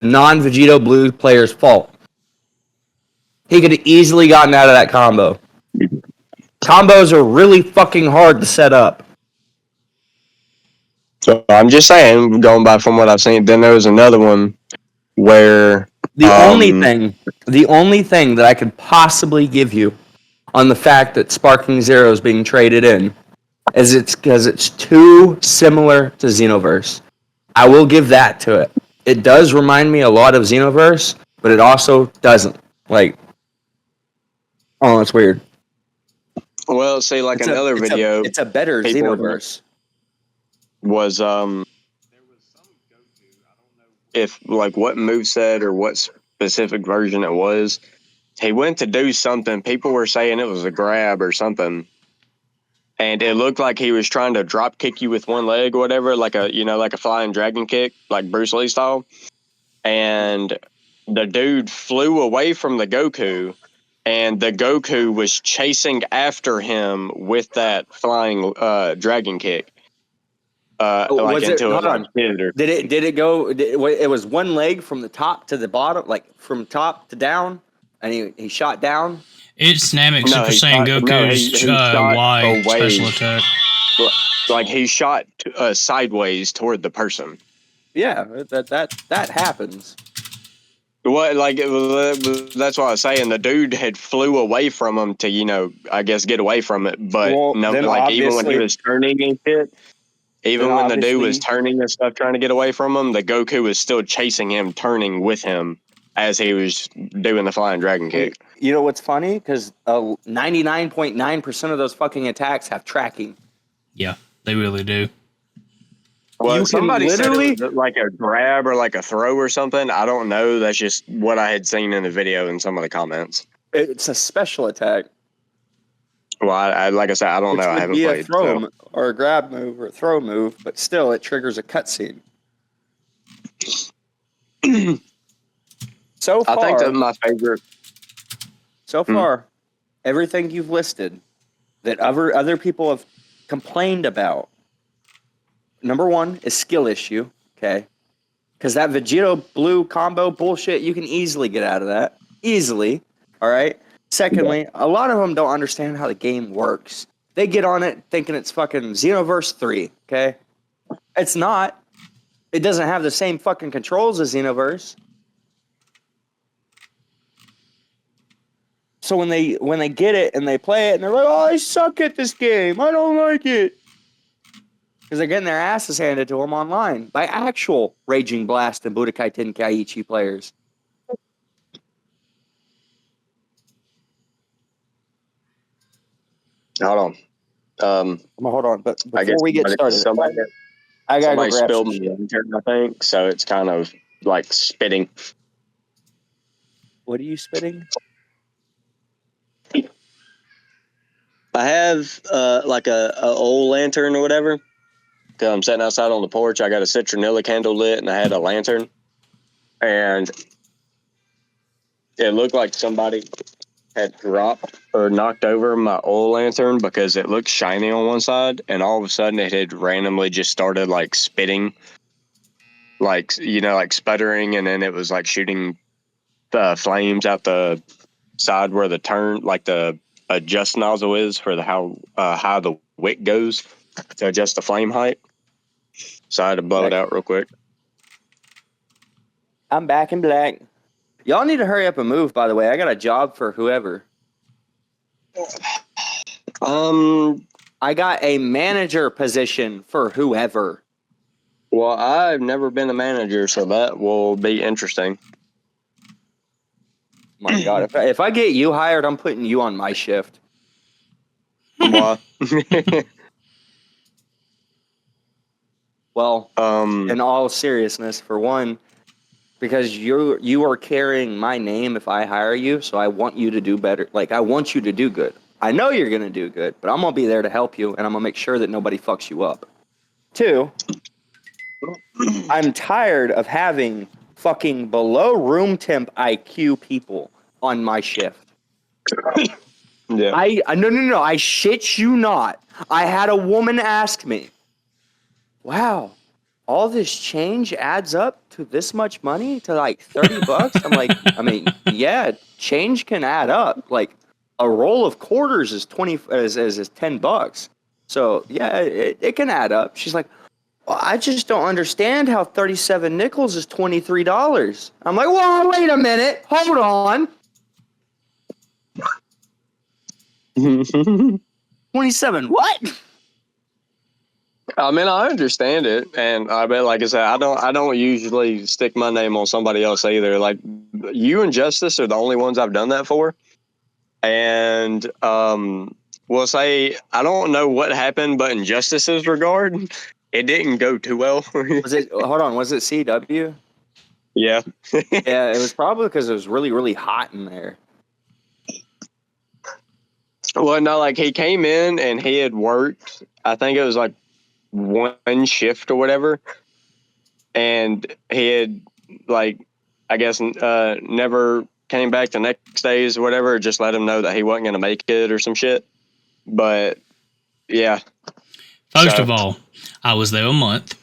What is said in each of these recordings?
non-Vegito blue player's fault. He could have easily gotten out of that combo. Combos are really fucking hard to set up. So I'm just saying, going by from what I've seen, then there was another one where The only thing that I could possibly give you on the fact that Sparking Zero is being traded in is it's because it's too similar to Xenoverse. I will give that to it. It does remind me a lot of Xenoverse, but it also doesn't. Like, oh, it's weird. Well, see, like another video, It's a better Xenoverse. Was if like what moveset or what specific version it was. He went to do something. People were saying it was a grab or something, and it looked like he was trying to drop kick you with one leg or whatever, like a flying dragon kick, like Bruce Lee style. And the dude flew away from the Goku, and the Goku was chasing after him with that flying dragon kick. Was it? Hold on. Did it go? It was one leg from the top to the bottom, like from top to down, and he shot down. It's Namek Super Saiyan Goku's Y special attack. Like he shot sideways toward the person. Yeah, that happens. What, like, that's what I was saying. The dude had flew away from him to, I guess get away from it. But even when he was turning and shit, even when the dude was turning and stuff, trying to get away from him, the Goku was still chasing him, turning with him as he was doing the flying dragon kick. You know what's funny? Because 99.9% of those fucking attacks have tracking. Yeah, they really do. Well, somebody said it was like a grab or like a throw or something. I don't know. That's just what I had seen in the video in some of the comments. It's a special attack. Well, like I said, I don't know. I haven't played. A throw or a grab move or a throw move, but still, it triggers a cutscene. So far, I think that's my favorite. So far, everything you've listed that other people have complained about. Number one is skill issue, okay? Because that Vegito blue combo bullshit, you can easily get out of that. Easily, all right? Secondly, a lot of them don't understand how the game works. They get on it thinking it's fucking Xenoverse 3, okay? It's not. It doesn't have the same fucking controls as Xenoverse. So when they get it and they play it and they're like, oh, I suck at this game. I don't like it. Because they're getting their asses handed to them online by actual Raging Blast and Budokai Tenkaichi players. Hold on. Hold on, but before we get started, I gotta go grab spilled my lantern, I think, so it's kind of like spitting. What are you spitting? I have like a old lantern or whatever. Cause I'm sitting outside on the porch. I got a citronella candle lit, and I had a lantern, and it looked like somebody had dropped or knocked over my oil lantern because it looked shiny on one side, and all of a sudden it had randomly just started like spitting, like like sputtering, and then it was like shooting flames out the side where the turn, like the adjust nozzle is for the how high the wick goes to adjust the flame height. So I had to blow it out real quick. I'm back in black. Y'all need to hurry up and move, by the way. I got a job for whoever. I got a manager position for whoever. Well, I've never been a manager, so that will be interesting. My God, if I get you hired, I'm putting you on my shift. What? Well, in all seriousness, for one, because you are carrying my name if I hire you, so I want you to do better. Like, I want you to do good. I know you're going to do good, but I'm going to be there to help you, and I'm going to make sure that nobody fucks you up. Two, I'm tired of having fucking below room temp IQ people on my shift. Yeah. No, I shit you not. I had a woman ask me, wow, all this change adds up to this much money, to like $30. I'm like, I mean, yeah, change can add up. Like a roll of quarters is $10. So yeah, it can add up. She's like, well, I just don't understand how 37 nickels is $23. I'm like, well, wait a minute, hold on. 27 what? I mean, I understand it, and I bet, like I said, I don't usually stick my name on somebody else either. Like, you and Justice are the only ones I've done that for, and we'll say I don't know what happened, but in Justice's regard, it didn't go too well. Was it? Hold on, was it CW? Yeah. Yeah, it was probably because it was really, really hot in there. Well, no, like he came in and he had worked, I think it was like one shift or whatever, and he had, like, I guess never came back the next days or whatever, just let him know that he wasn't going to make it or some shit. But yeah. First of all, I was there a month.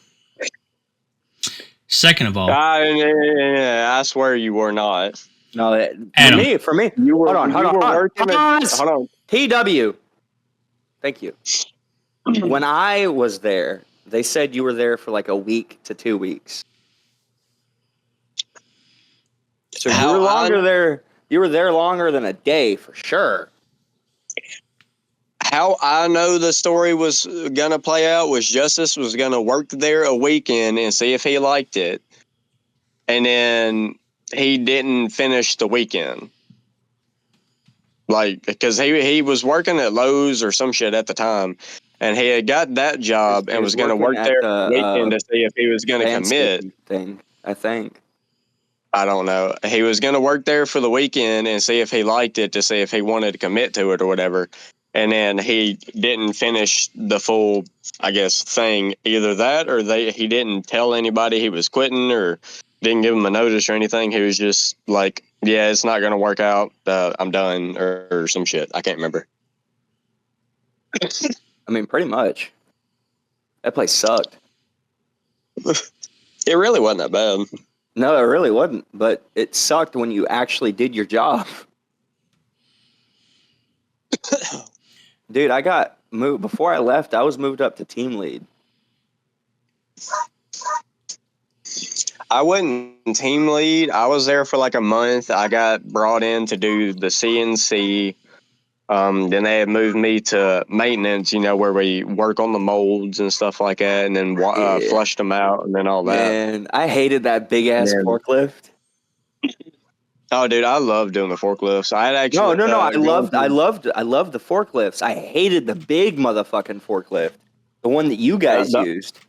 Second of all, I swear you were not. No, Adam, for me. You were, hold on. Hold on. TW. Thank you. When I was there, they said you were there for like a week to 2 weeks. So you were longer there. You were there longer than a day for sure. How I know the story was going to play out was Justice was going to work there a weekend and see if he liked it. And then he didn't finish the weekend. Like, because he was working at Lowe's or some shit at the time. And he had got that job and was going to work there the weekend to see if he was going to commit. Thing, I think. I don't know. He was going to work there for the weekend and see if he liked it, to see if he wanted to commit to it or whatever. And then he didn't finish the full, I guess, thing. Either that or he didn't tell anybody he was quitting, or didn't give him a notice or anything. He was just like, yeah, it's not going to work out. I'm done, or some shit. I can't remember. I mean, pretty much. That place sucked. It really wasn't that bad. No, it really wasn't. But it sucked when you actually did your job. Dude, I got moved. Before I left, I was moved up to team lead. I wasn't team lead. I was there for like a month. I got brought in to do the CNC. Then they had moved me to maintenance, where we work on the molds and stuff like that, and then flushed them out and then all that. Man, I hated that big ass forklift. Oh, dude, I love doing the forklifts. I had actually no. I loved the forklifts. I hated the big motherfucking forklift, the one that you guys used.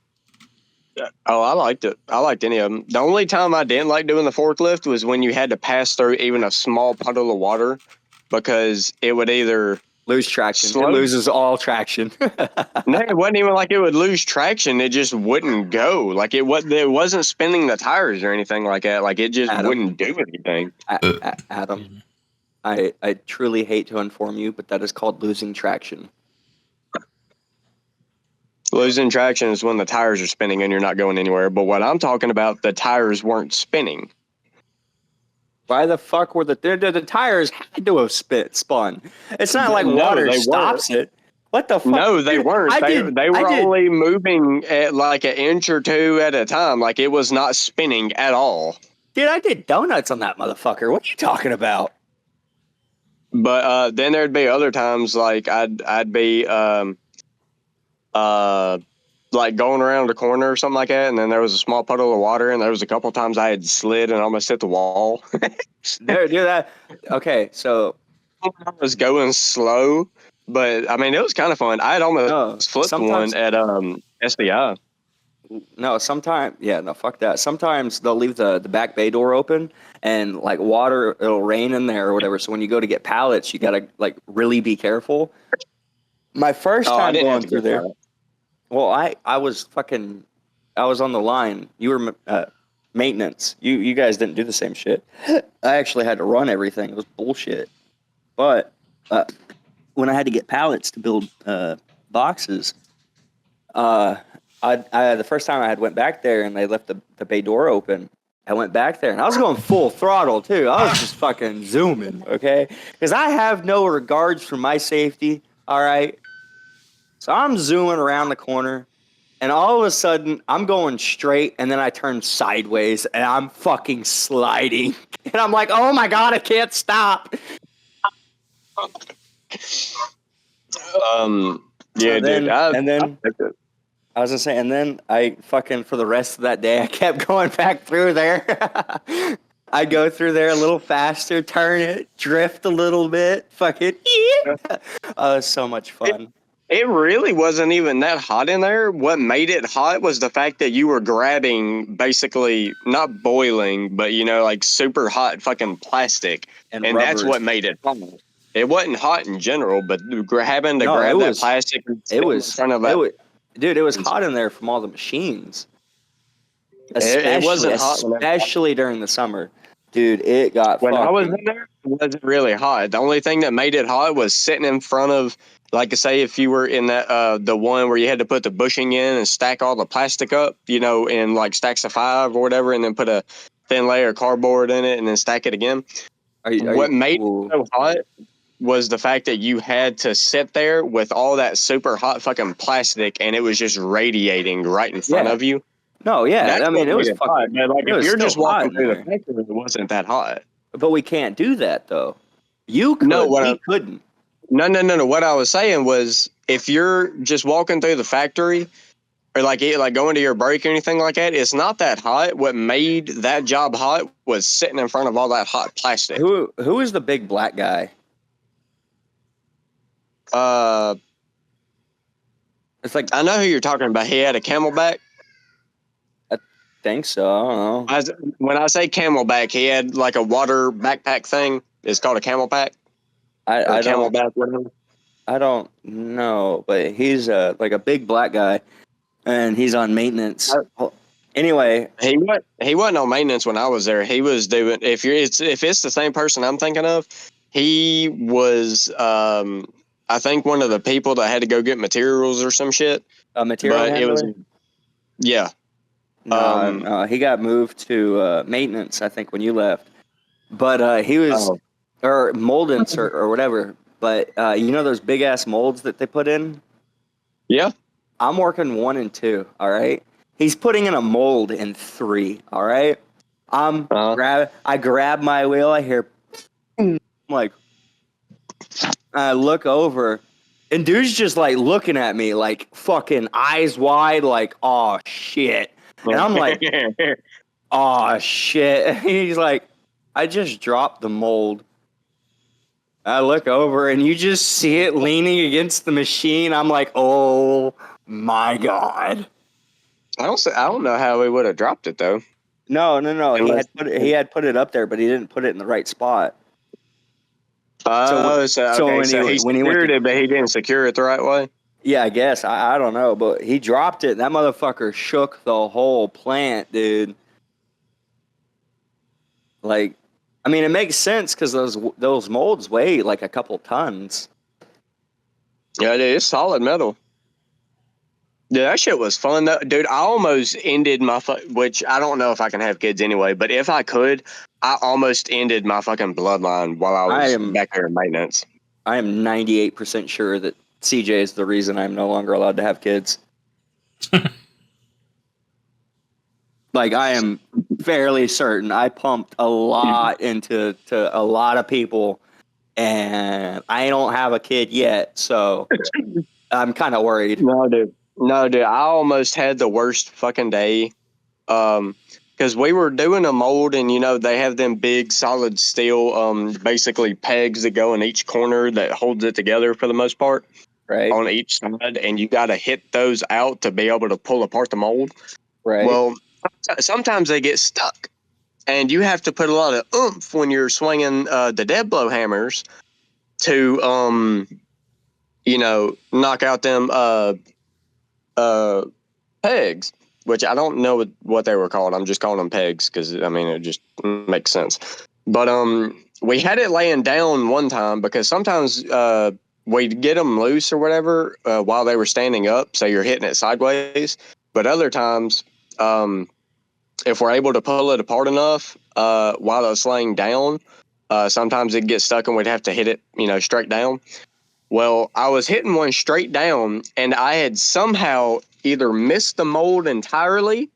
Oh, I liked it. I liked any of them. The only time I didn't like doing the forklift was when you had to pass through even a small puddle of water, because it would either lose traction. It loses all traction. No, it wasn't even like it would lose traction. It just wouldn't go. Like it wasn't spinning the tires or anything like that. Like it just wouldn't do anything. Adam, I truly hate to inform you, but that is called losing traction. Losing traction is when the tires are spinning and you're not going anywhere. But what I'm talking about, the tires weren't spinning. Why the fuck were the tires had to have spun? It's not like water stops it. What the fuck? No, they weren't. They were only moving at like an inch or two at a time. Like it was not spinning at all. Dude, I did donuts on that motherfucker. What are you talking about? But then there'd be other times like I'd be like going around a corner or something like that, and then there was a small puddle of water, and there was a couple times I had slid and almost hit the wall. Dude, do that. Okay, so I was going slow, but I mean it was kind of fun. I had almost flipped one at SDI. No, sometimes fuck that. Sometimes they'll leave the back bay door open, and like water, it'll rain in there or whatever. So when you go to get pallets, you gotta like really be careful. My first time going through there. Well, I was on the line. You were maintenance. You guys didn't do the same shit. I actually had to run everything. It was bullshit. But when I had to get pallets to build boxes, The first time I had went back there and they left the bay door open, I went back there and I was going full throttle too. I was just fucking zooming, okay? Because I have no regards for my safety, all right? So I'm zooming around the corner and all of a sudden I'm going straight and then I turn sideways and I'm fucking sliding. And I'm like, oh my God, I can't stop. Yeah, then, dude. I was gonna say, and then I fucking, for the rest of that day, I kept going back through there. I go through there a little faster, turn it, drift a little bit, fucking, yeah. Oh, it was so much fun. It really wasn't even that hot in there. What made it hot was the fact that you were grabbing basically not boiling, but like super hot fucking plastic, and that's what made it hot. It wasn't hot in general, but having to grab that plastic, it was in front of that. Dude, it was hot in there from all the machines. It wasn't hot, especially during the summer. Dude, it got when I was in there, it wasn't really hot. The only thing that made it hot was sitting in front of, like I say, if you were in that the one where you had to put the bushing in and stack all the plastic up, in like stacks of 5 or whatever, and then put a thin layer of cardboard in it and then stack it again. What made it so hot was the fact that you had to sit there with all that super hot fucking plastic and it was just radiating right in front of you. No, yeah. I mean, it was fucking hot, man. Like, if you're just walking through the factory, it wasn't that hot. But we can't do that, though. You could. No, we couldn't. No. What I was saying was, if you're just walking through the factory or like going to your break or anything like that, it's not that hot. What made that job hot was sitting in front of all that hot plastic. Who is the big black guy? It's like, I know who you're talking about. He had a Camelback. I think so. I don't know. When I say Camelback, he had like a water backpack thing. It's called a Camelback. I don't know, but he's like a big black guy, and he's on maintenance. Anyway, he wasn't on maintenance when I was there. He was doing if it's the same person I'm thinking of, he was I think one of the people that had to go get materials or some shit. Material handler? Yeah. No, he got moved to maintenance, I think, when you left. But he was, or moldance or whatever. But those big ass molds that they put in? Yeah. I'm working 1 and 2. All right. He's putting in a mold in 3. All right. I grab my wheel. I hear, I'm like, I look over, and dude's just like looking at me like fucking eyes wide, like, oh shit. And I'm like, oh shit. He's like, I just dropped the mold. I look over and you just see it leaning against the machine. I'm like, oh my God. I don't know how he would have dropped it though. No. He had put it up there, but he didn't put it in the right spot. He secured it, but he didn't secure it the right way? Yeah, I guess. I don't know, but he dropped it. That motherfucker shook the whole plant, dude. Like, I mean, it makes sense because those molds weigh like a couple tons. Yeah, dude, it's solid metal. Dude, that shit was fun, though. Dude, I almost ended which I don't know if I can have kids anyway, but if I could, I almost ended my fucking bloodline while I was back there in maintenance. I am 98% sure that CJ is the reason I'm no longer allowed to have kids. Like, I am fairly certain. I pumped a lot into a lot of people, and I don't have a kid yet, so I'm kind of worried. No, dude, I almost had the worst fucking day. Because we were doing a mold, and they have them big solid steel, basically pegs that go in each corner that holds it together for the most part, right? On each side, and you got to hit those out to be able to pull apart the mold. Right. Well, sometimes they get stuck, and you have to put a lot of oomph when you're swinging the dead blow hammers to, knock out them pegs. Which I don't know what they were called. I'm just calling them pegs because, I mean, it just makes sense. But we had it laying down one time because sometimes we'd get them loose or whatever while they were standing up. So you're hitting it sideways. But other times, if we're able to pull it apart enough while it's laying down, sometimes it gets stuck and we'd have to hit it, straight down. Well, I was hitting one straight down, and I had somehow either missed the mold entirely,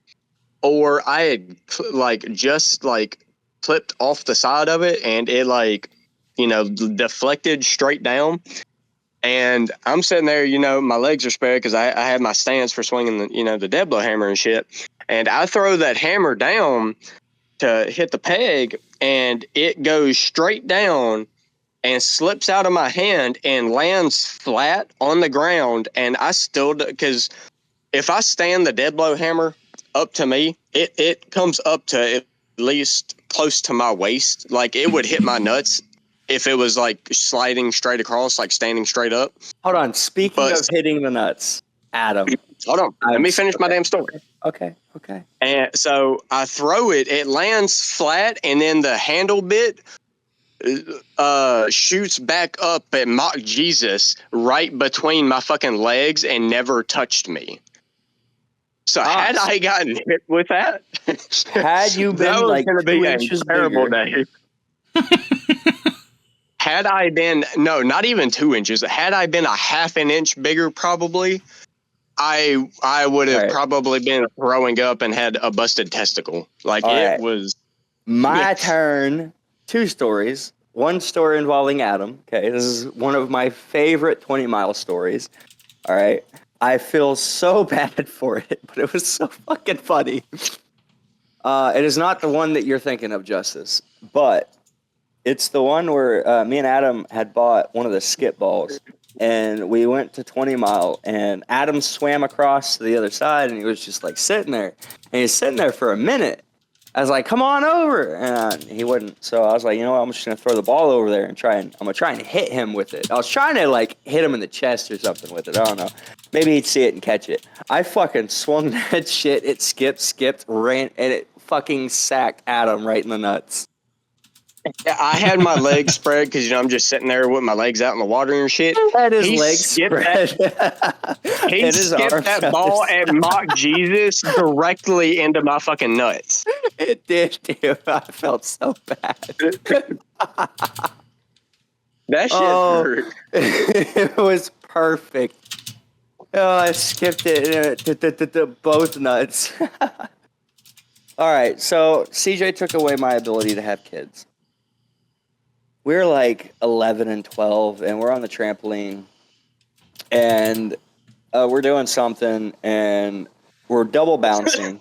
or I had just clipped off the side of it, and it deflected straight down. And I'm sitting there, my legs are spread because I had my stance for swinging the dead blow hammer and shit. And I throw that hammer down to hit the peg, and it goes straight down and slips out of my hand and lands flat on the ground. And I still, because if I stand the dead blow hammer up to me, it comes up to at least close to my waist. Like, it would hit my nuts if it was sliding straight across, standing straight up. Hold on. Speaking of hitting the nuts, Adam. Hold on. Let me finish my damn story. Okay. And so I throw it. It lands flat, and then the handle bit shoots back up at mock Jesus right between my fucking legs and never touched me. So had I gotten hit with that, had you been that 2 inches terrible bigger. Day. Had I been, no, not even 2 inches. Had I been a half an inch bigger, probably, I would have probably been throwing up and had a busted testicle. Was my turn. 2 stories. One story involving Adam. Okay, this is one of my favorite 20-mile stories. All right. I feel so bad for it, but it was so fucking funny. It is not the one that you're thinking of, Justice, but it's the one where me and Adam had bought one of the skip balls, and we went to 20 Mile, and Adam swam across to the other side, and he was just sitting there, and he's sitting there for a minute. I was like, come on over, and he wouldn't. So I was like, you know what, I'm just going to throw the ball over there and I'm going to try and hit him with it. I was trying to hit him in the chest or something with it. I don't know. Maybe he'd see it and catch it. I fucking swung that shit. It skipped, ran, and it fucking sacked Adam right in the nuts. I had my legs spread because I'm just sitting there with my legs out in the water and shit. Had his legs spread. He skipped that ball at mock Jesus directly into my fucking nuts. It did, dude. I felt so bad. That shit hurt. It was perfect. Oh, I skipped it to both nuts. All right, so CJ took away my ability to have kids. We're 11 and 12, and we're on the trampoline, and we're doing something, and we're double bouncing,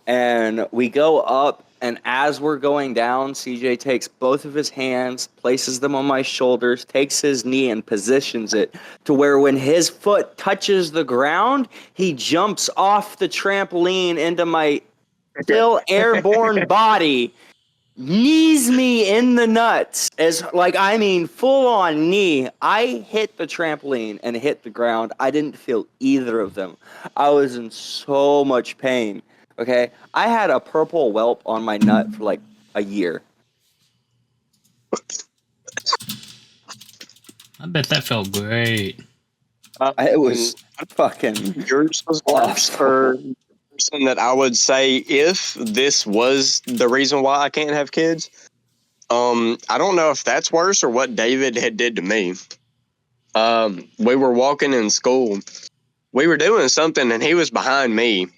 and we go up, and as we're going down, CJ takes both of his hands, places them on my shoulders, takes his knee, and positions it to where when his foot touches the ground, he jumps off the trampoline into my still airborne body, knees me in the nuts, full on knee. I hit the trampoline and hit the ground. I didn't feel either of them. I was in so much pain. Okay, I had a purple whelp on my nut for a year. I bet that felt great. It was fucking. Yours was worse for person that I would say if this was the reason why I can't have kids. I don't know if that's worse or what David had did to me. We were walking in school. We were doing something and he was behind me.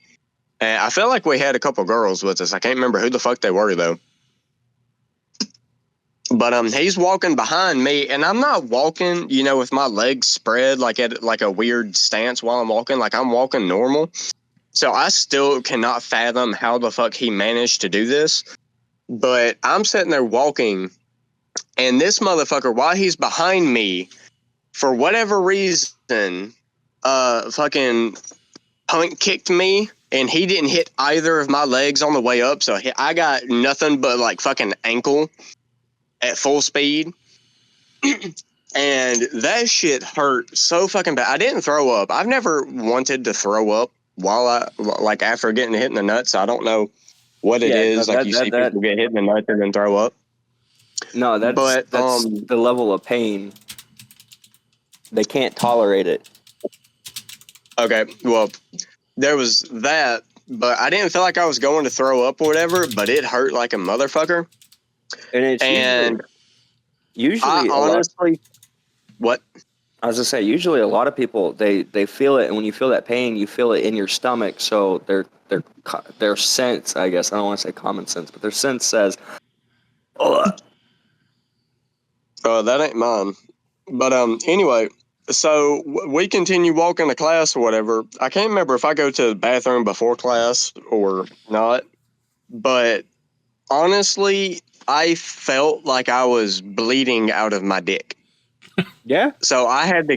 And I felt like we had a couple girls with us. I can't remember who the fuck they were though. But he's walking behind me, and I'm not walking, with my legs spread at a weird stance while I'm walking. I'm walking normal. So I still cannot fathom how the fuck he managed to do this. But I'm sitting there walking, and this motherfucker, while he's behind me, for whatever reason, fucking punt kicked me, and he didn't hit either of my legs on the way up. So I got nothing but fucking ankle at full speed. And that shit hurt so fucking bad. I didn't throw up. I've never wanted to throw up while after getting hit in the nuts. I don't know what it is. You see people get hit in the nuts and then throw up. No, that's the level of pain. They can't tolerate it. Okay, well, there was that, but I didn't feel like I was going to throw up or whatever, but it hurt like a motherfucker. And it's usually I honestly, what? I was gonna say, usually a lot of people they feel it, and when you feel that pain, you feel it in your stomach. So their sense, I guess I don't want to say common sense, but their sense says, "Oh, That ain't mine." But anyway, so we continue walking to class or whatever. I can't remember if I go to the bathroom before class or not, but honestly, I felt like I was bleeding out of my dick. yeah." So I had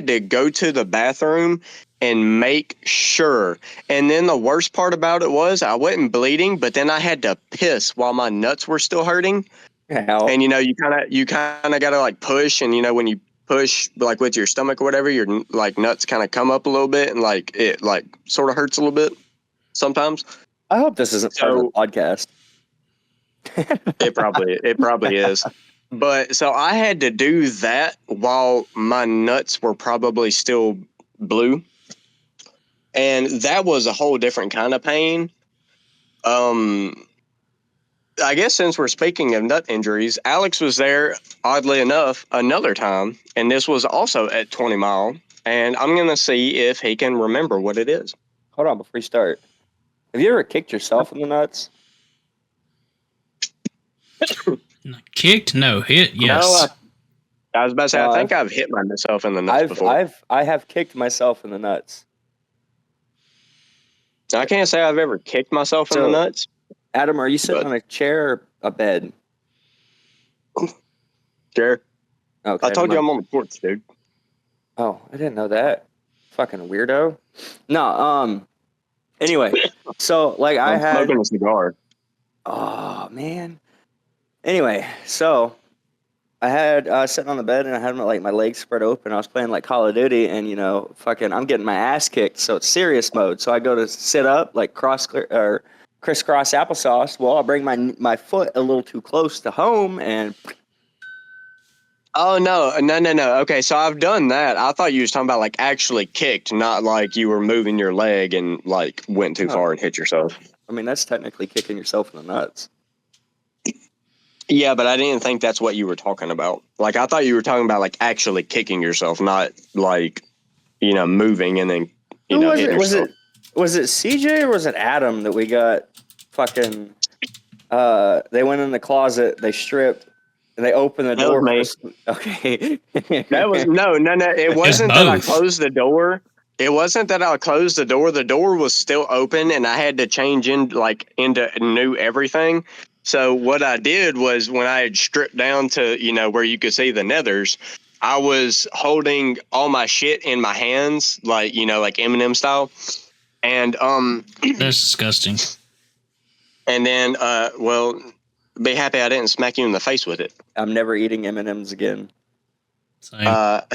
to go to the bathroom and make sure. And then the worst part about it was I wasn't bleeding, but then I had to piss while my nuts were still hurting. How? And you kind of got to like push, and when you push like with your stomach or whatever, your like nuts kind of come up a little bit, and like it like sort of hurts a little bit sometimes. I hope this isn't part of the podcast. It probably is. But so I had to do that while my nuts were probably still blue. And that was a whole different kind of pain. I guess since we're speaking of nut injuries, Alex was there, oddly enough, another time. And this was also at 20 Mile. And I'm going to see if he can remember what it is. Hold on, before you start, have you ever kicked yourself in the nuts? Kicked? No. Hit? Yes. No, I was about to say, I think I've hit myself in the nuts before. I have kicked myself in the nuts. I can't say I've ever kicked myself in the nuts. Adam, are you sitting on a chair or a bed? Sure. Okay. I told you I'm on the porch, dude. Oh, I didn't know that. Fucking weirdo. No, anyway, so like I'm smoking a cigar. Oh man. Anyway, so I had sitting on the bed and I had my legs spread open. I was playing like Call of Duty, and fucking I'm getting my ass kicked, so it's serious mode. So I go to sit up like crisscross applesauce. Well, I bring my foot a little too close to home, and oh no. Okay, so I've done that. I thought you was talking about like actually kicked, not like you were moving your leg and like went too far and hit yourself. I mean, that's technically kicking yourself in the nuts. Yeah, but I didn't think that's what you were talking about. Like, I thought you were talking about like actually kicking yourself, not like moving and then hitting yourself. Was it CJ or was it Adam that we got fucking? They went in the closet, they stripped, and they opened the door. Okay. That was no. It wasn't that I closed the door. It wasn't that I closed the door. The door was still open, and I had to change into new everything. So what I did was when I had stripped down to where you could see the nethers, I was holding all my shit in my hands, like like Eminem style, and that's disgusting. And then well, be happy I didn't smack you in the face with it. I'm never eating M&Ms again. But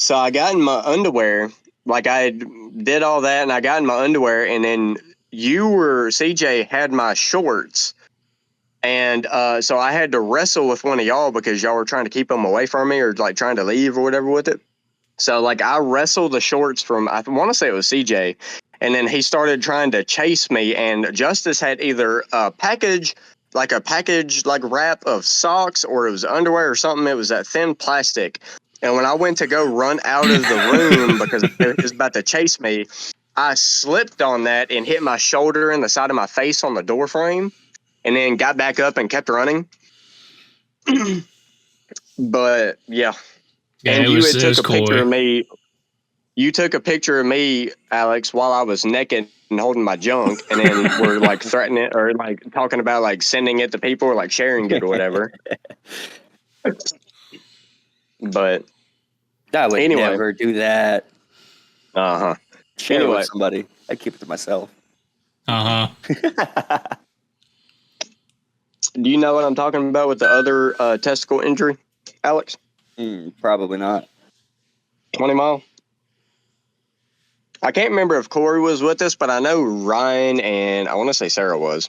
so I got in my underwear, like I did all that, and I got in my underwear, and then CJ had my shorts, and so I had to wrestle with one of y'all because y'all were trying to keep them away from me or like trying to leave or whatever with it. So like I wrestled the shorts from, I want to say it was CJ, and then he started trying to chase me, and Justice had either a package like wrap of socks, or it was underwear or something. It was that thin plastic. And when I went to go run out of the room because it was about to chase me, I slipped on that and hit my shoulder and the side of my face on the door frame, and then got back up and kept running. But yeah. And you took a picture of me. You took a picture of me, Alex, while I was naked and holding my junk, and then we're like threatening it or like talking about like sending it to people or like sharing it or whatever. But I would never do that. Share it with somebody. I keep it to myself. Do you know what I'm talking about with the other testicle injury, Alex? Probably not. 20 Mile. I can't remember if Corey was with us, but I know Ryan and I want to say Sarah was.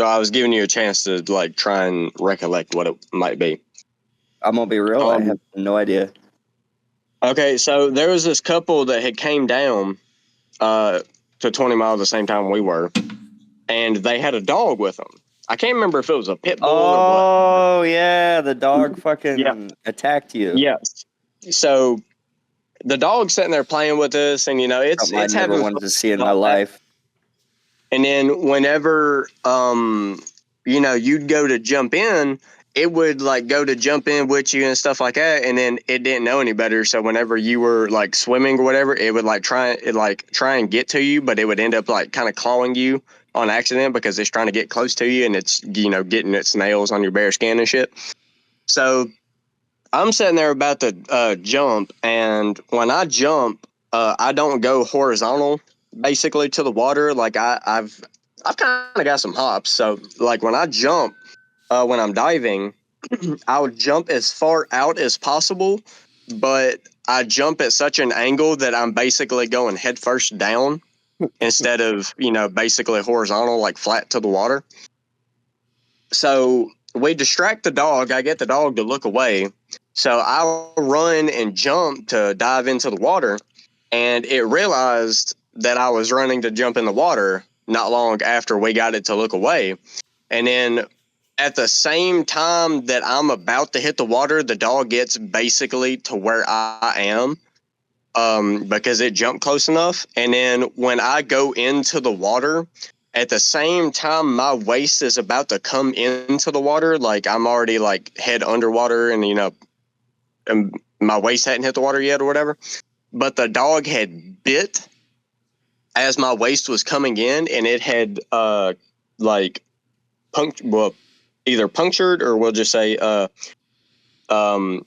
I was giving you a chance to like try and recollect what it might be. I'm gonna be real. I have no idea. Okay, so there was this couple that had came down to 20 Mile at the same time we were, and they had a dog with them. I can't remember if it was a pit bull or what. Oh yeah, the dog fucking attacked you. Yes. So the dog's sitting there playing with us, and it's Something I never having wanted to see in my life. And then whenever you'd go to jump in, it would like go to jump in with you and stuff like that, and then it didn't know any better. So whenever you were like swimming or whatever, it would try and get to you, but it would end up like kind of clawing you on accident because it's trying to get close to you, and it's getting its nails on your bare skin and shit. So I'm sitting there about to jump, and when I jump, I don't go horizontal basically to the water. Like I've kind of got some hops. So like when I jump, when I'm diving, I'll jump as far out as possible, but I jump at such an angle that I'm basically going head first down instead of, basically horizontal, like flat to the water. So we distract the dog. I get the dog to look away. So I'll run and jump to dive into the water, and it realized that I was running to jump in the water not long after we got it to look away. And then at the same time that I'm about to hit the water, the dog gets basically to where I am because it jumped close enough. And then when I go into the water, at the same time my waist is about to come into the water, like I'm already like head underwater, and my waist hadn't hit the water yet or whatever. But the dog had bit as my waist was coming in, and it had either punctured or we'll just say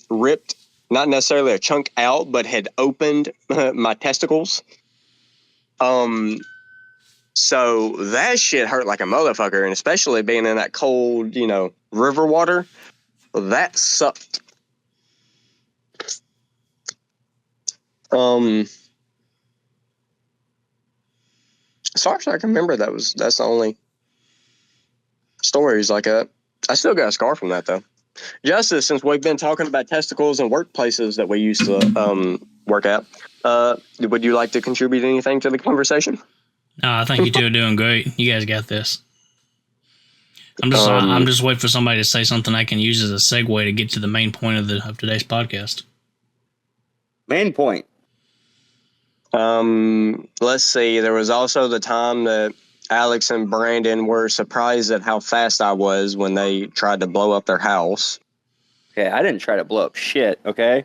ripped, not necessarily a chunk out, but had opened my testicles. So that shit hurt like a motherfucker, and especially being in that cold, river water, that sucked. As far as I can remember, that's the only stories like that. I still got a scar from that though. Justice, since we've been talking about testicles and workplaces that we used to work at, would you like to contribute anything to the conversation? No, I think you two are doing great. You guys got this. I'm just waiting for somebody to say something I can use as a segue to get to the main point of today's podcast. Main point. Let's see. There was also the time that Alex and Brandon were surprised at how fast I was when they tried to blow up their house. Okay, I didn't try to blow up shit, okay?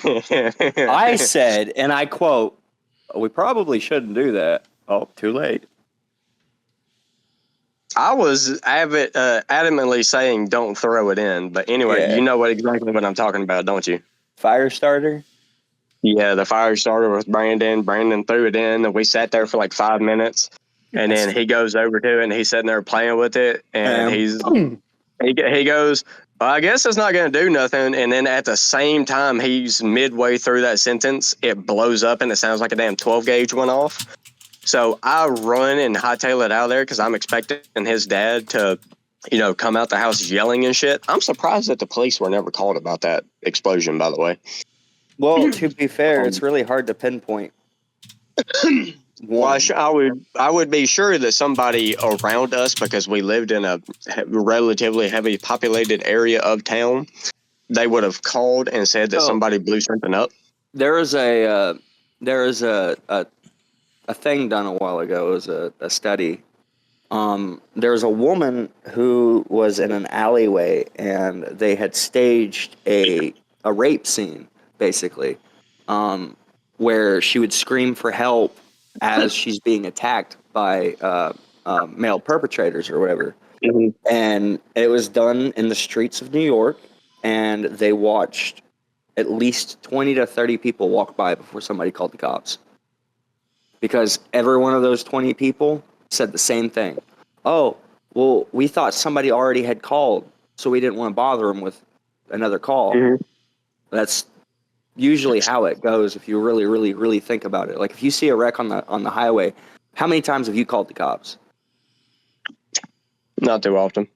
I said, and I quote, "We probably shouldn't do that." Oh, too late. I was adamantly saying don't throw it in. But anyway, You know exactly what I'm talking about, don't you? Fire starter? Yeah, the fire starter with Brandon. Brandon threw it in, and we sat there for like 5 minutes. And then he goes over to it, and he's sitting there playing with it. And he goes, well, I guess it's not going to do nothing. And then at the same time, he's midway through that sentence, it blows up, and it sounds like a damn 12 gauge went off. So I run and hightail it out of there because I'm expecting his dad to, come out the house yelling and shit. I'm surprised that the police were never called about that explosion, by the way. Well, to be fair, it's really hard to pinpoint. Well, I would be sure that somebody around us, because we lived in a relatively heavy populated area of town, they would have called and said that somebody blew something up. There is a thing done a while ago. It was a study. There was a woman who was in an alleyway, and they had staged a rape scene, basically, where she would scream for help as she's being attacked by male perpetrators or whatever. Mm-hmm. And it was done in the streets of New York, and they watched at least 20 to 30 people walk by before somebody called the cops. Because every one of those 20 people said the same thing. Oh, well, we thought somebody already had called, so we didn't want to bother them with another call. Mm-hmm. That's usually how it goes if you really, really, really think about it. Like if you see a wreck on the highway, how many times have you called the cops? Not too often.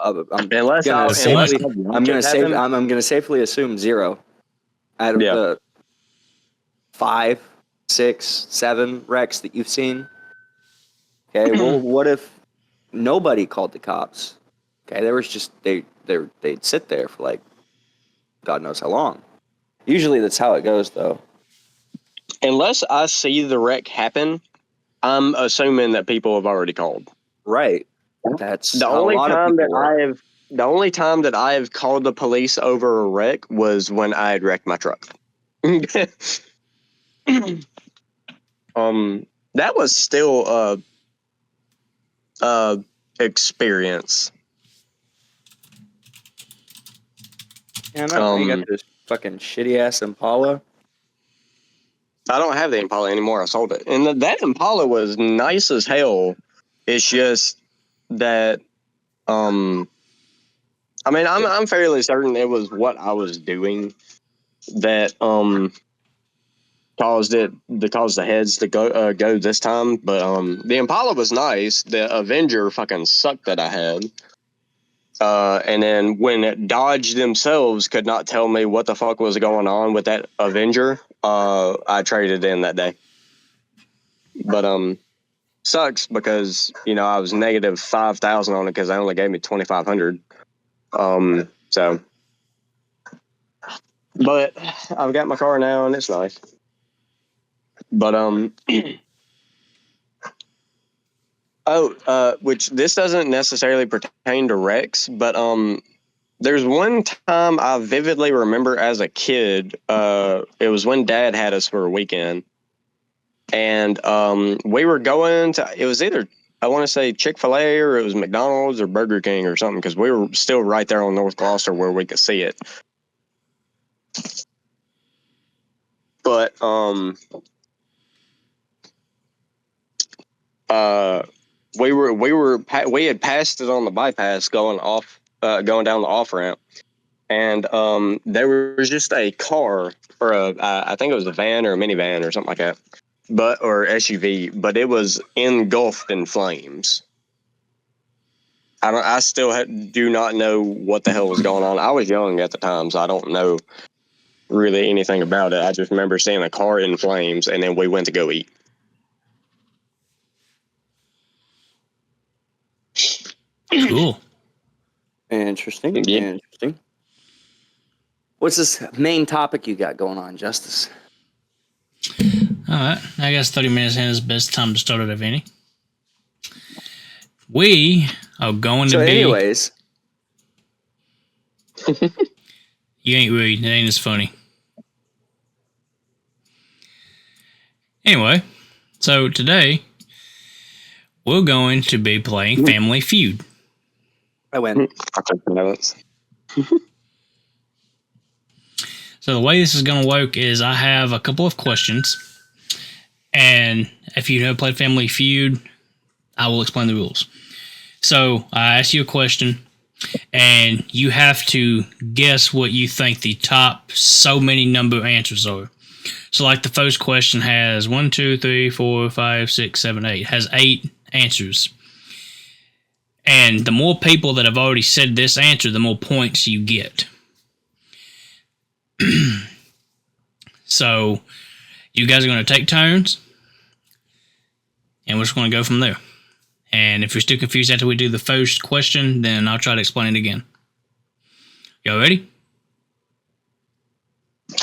I'm Unless gonna happen. safely assume 0 out of the 5, 6, 7 wrecks that you've seen. Okay, well, what if nobody called the cops? Okay, there was just they'd sit there for like God knows how long. Usually that's how it goes, though. Unless I see the wreck happen, I'm assuming that people have already called. Right. That's the only time that I have called the police over a wreck was when I had wrecked my truck. That was still a experience. Yeah, no, you got this fucking shitty ass Impala. I don't have the Impala anymore. I sold it, and that Impala was nice as hell. It's just that, I mean, I'm fairly certain it was what I was doing that caused the heads to go this time. But the Impala was nice. The Avenger fucking sucked that I had. And then when Dodge themselves could not tell me what the fuck was going on with that Avenger, I traded in that day. But sucks because I was negative 5,000 on it because they only gave me 2,500. So, but I've got my car now and it's nice. But which this doesn't necessarily pertain to wrecks, but there's one time I vividly remember as a kid. It was when Dad had us for a weekend, and we were going to. It was either I want to say Chick-fil-A or it was McDonald's or Burger King or something because we were still right there on North Gloucester where we could see it. But we had passed it on the bypass going down the off ramp, and there was just a car or I think it was a van or a minivan or something like that, or SUV, but it was engulfed in flames. I still do not know what the hell was going on. I was young at the time, so I don't know really anything about it. I just remember seeing a car in flames, and then we went to go eat. Cool. Interesting. Yeah. Interesting. What's this main topic you got going on, Justice? All right. I guess 30 minutes in is the best time to start it, if any. We are going to be... anyways... You ain't rude. It ain't as funny. Anyway, so today we're going to be playing Family Feud. I win. So the way this is going to work is I have a couple of questions, and if you've never played Family Feud, I will explain the rules. So I ask you a question, and you have to guess what you think the top so many number of answers are. So like the first question has 1, 2, 3, 4, 5, 6, 7, 8. Has 8 answers. And the more people that have already said this answer, the more points you get. So you guys are going to take turns, and we're just going to go from there. And if you're still confused after we do the first question, then I'll try to explain it again. Y'all ready?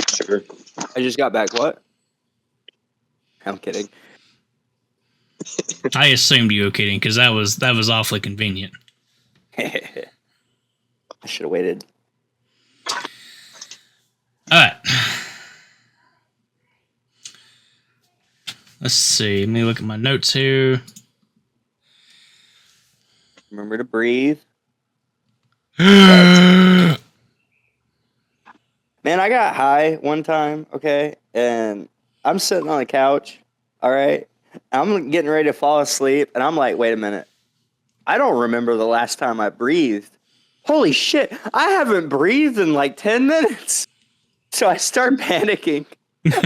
Sure. I just got back. What? I'm kidding. I assumed you were kidding because that was awfully convenient. I should have waited. All right. Let's see. Let me look at my notes here. Remember to breathe. Man, I got high one time, okay? And I'm sitting on the couch, all right? I'm getting ready to fall asleep, and I'm like, wait a minute. I don't remember the last time I breathed. Holy shit, I haven't breathed in like 10 minutes. So I start panicking.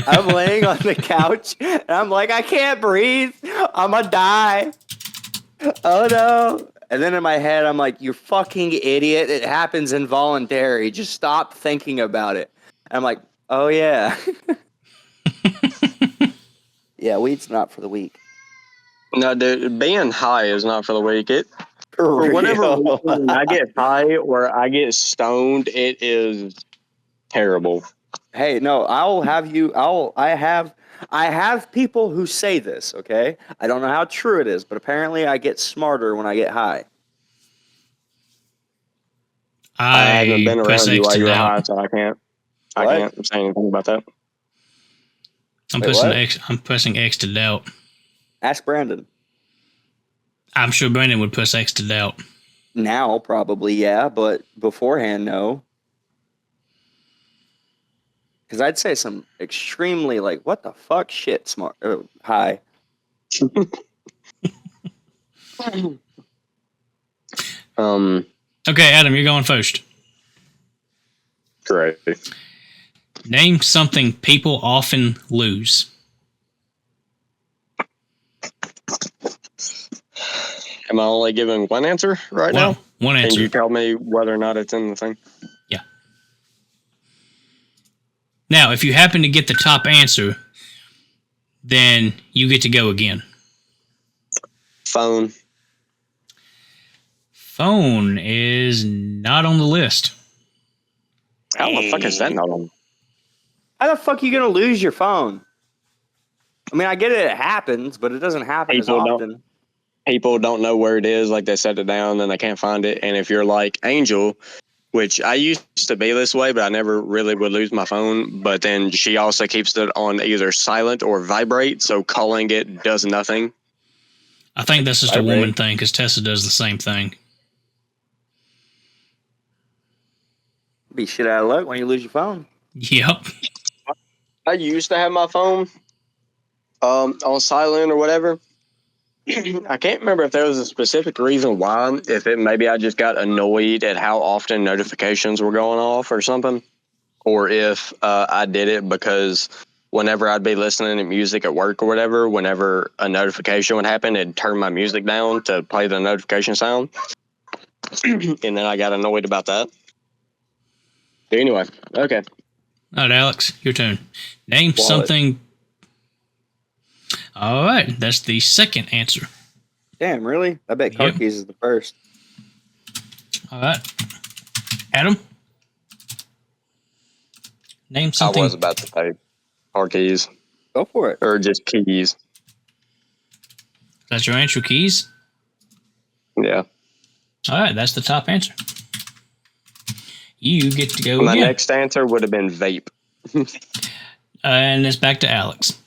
I'm laying on the couch, and I'm like, I can't breathe. I'm gonna die. Oh no. And then in my head, I'm like, you fucking idiot. It happens involuntary. Just stop thinking about it. And I'm like, oh yeah. Yeah, weed's not for the weak. No, dude, being high is not for the weak. For For whatever reason, real. when I get high or I get stoned, it is terrible. Hey, no, I have people who say this, okay? I don't know how true it is, but apparently I get smarter when I get high. I haven't been press around you X while to you were doubt. high, so I can't What? say anything about that. I'm Wait, pressing what? X. I'm pressing X to doubt. Ask Brandon. I'm sure Brandon would press X to doubt. Now, probably, yeah, but beforehand, no. Because I'd say some extremely, like, what the fuck shit smart, high. Okay, Adam, you're going first. Great. Name something people often lose. Am I only giving one answer right now? One Can answer. you tell me whether or not it's in the thing? Yeah. Now, if you happen to get the top answer, then you get to go again. Phone. Phone is not on the list. How the fuck is that not on? How the fuck are you going to lose your phone? I mean, I get it happens, but it doesn't happen as often. People don't know where it is. Like, they set it down and they can't find it. And if you're like Angel, which I used to be this way, but I never really would lose my phone. But then she also keeps it on either silent or vibrate, so calling it does nothing. I think that's just Vibrate. a woman thing because Tessa does the same thing. Be shit out of luck when you lose your phone. Yep. I used to have my phone on silent or whatever. I can't remember if there was a specific reason why. If it maybe I just got annoyed at how often notifications were going off or something, or if I did it because whenever I'd be listening to music at work or whatever, whenever a notification would happen, it'd turn my music down to play the notification sound, and then I got annoyed about that. Anyway, okay. All right, Alex, your turn. Name Wallet. something. All right, that's the second answer. Damn, really? I bet car Yep. keys is the first. All right, Adam. Name something. I was about to say car keys Go for it. or just keys. That's your answer, keys. Yeah. All right, that's the top answer. You get to go My again. next answer would have been vape. And it's back to Alex.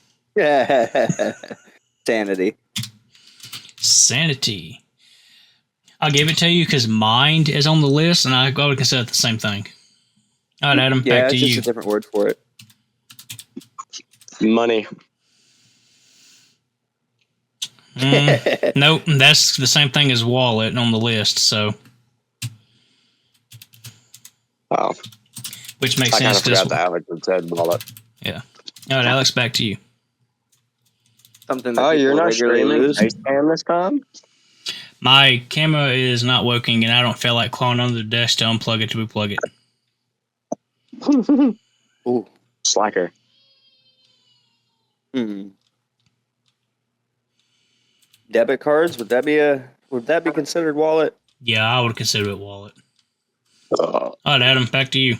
Sanity. Sanity. I'll give it to you because mind is on the list, and I would consider it the same thing. All right, Adam, Yeah, back to it's just you. a different word for it. Money. Nope, that's the same thing as wallet on the list, so. Oh, Which makes I kind sense. of forgot that Alex had said wallet. Yeah. All right, Alex, back to you. Something that Oh, you're people not regularly streaming lose. FaceTime this time? My camera is not working, and I don't feel like clawing under the desk to unplug it to replug it. Ooh. Slacker. Debit cards, would that be considered wallet? Yeah, I would consider it wallet. Uh, All right, Adam, back to you.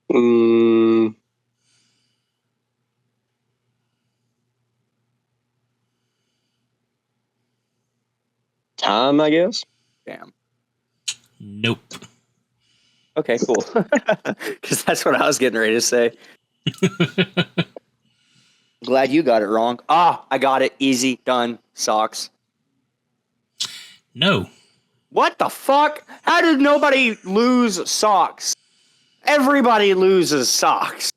mm, time, I guess. Damn. Nope. Okay, cool. Because that's what I was getting ready to say. Glad you got it wrong. I got it. Easy. Done. Socks. No. What the fuck? How did nobody lose socks? Everybody loses socks.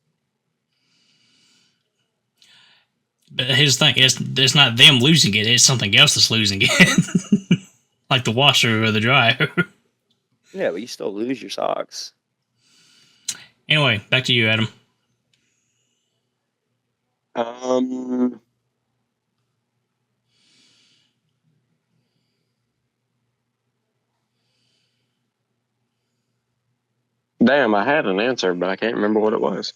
But here's the thing, it's not them losing it, it's something else that's losing it. Like the washer or the dryer. Yeah, but you still lose your socks. Anyway, back to you, Adam. Um. Damn, I had an answer, but I can't remember what it was.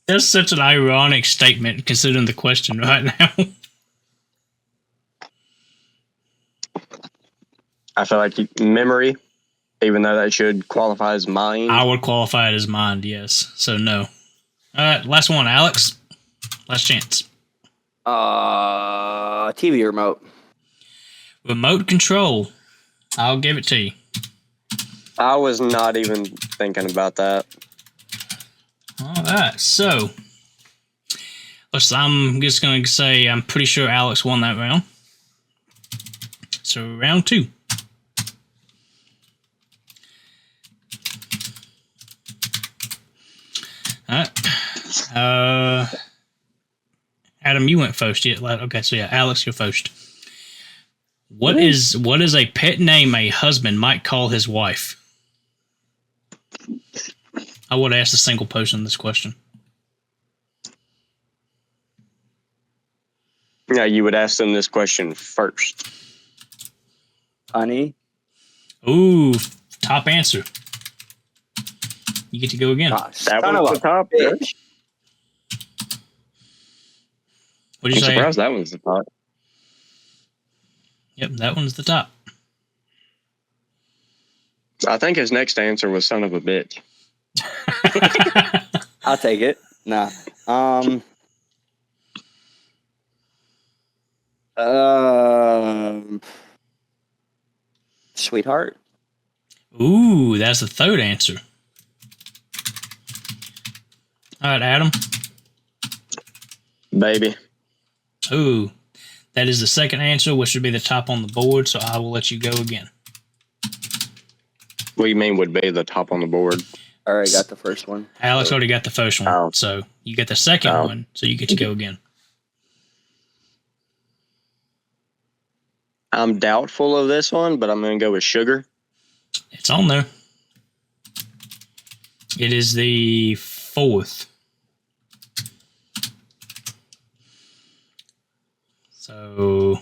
That's such an ironic statement considering the question right now. I feel like memory, even though that should qualify as mind. I would qualify it as mind, yes. So no. All right, last one, Alex. Last chance. TV remote. Remote control. I'll give it to you. I was not even thinking about that. All right, so I'm just going to say I'm pretty sure Alex won that round. So round 2. All right. Adam, you went first. Yeah. Okay, so yeah, Alex, you're first. What is a pet name a husband might call his wife? I would ask a single person this question. Yeah, you would ask them this question first. Honey. Ooh, top answer. You get to go again. Gosh, That son was of the a top. bitch. What'd I'm you say? surprised that was the top. Yep, that one's the top. I think his next answer was son of a bitch. I'll take it. Nah. Sweetheart. Ooh, that's the third answer. All right, Adam. Baby. Ooh, that is the second answer, which would be the top on the board, so I will let you go again. What do you mean would be the top on the board? I already got the first one. Alex already got the first one, Oh. so you get the second Oh. one, so you get to go again. I'm doubtful of this one, but I'm going to go with sugar. It's on there. It is the fourth. So,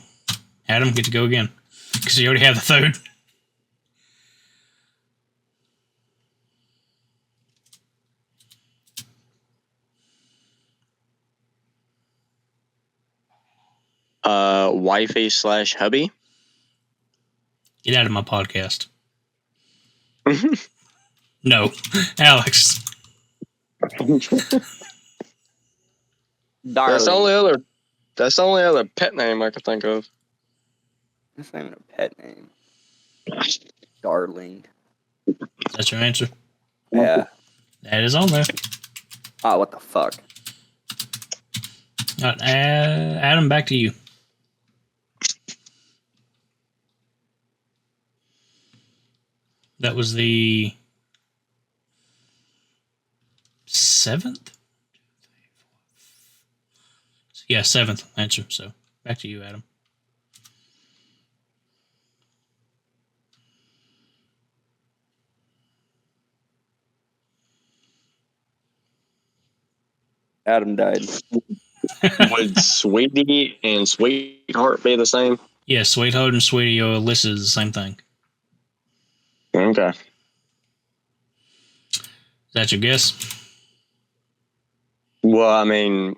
Adam, get to go again. Because you already have the third. Wifey / hubby. Get out of my podcast. No. Alex. Darling. That's the only other pet name I could think of. That's not even a pet name. Darling. That's your answer? Yeah. That is on there. Oh, what the fuck? All right, Adam, back to you. That was the seventh? Yeah, seventh answer. So back to you, Adam. Adam died. Would Sweetie and Sweetheart be the same? Yeah, Sweetheart and Sweetie are listed as the same thing. Okay. Is that your guess? Well, I mean,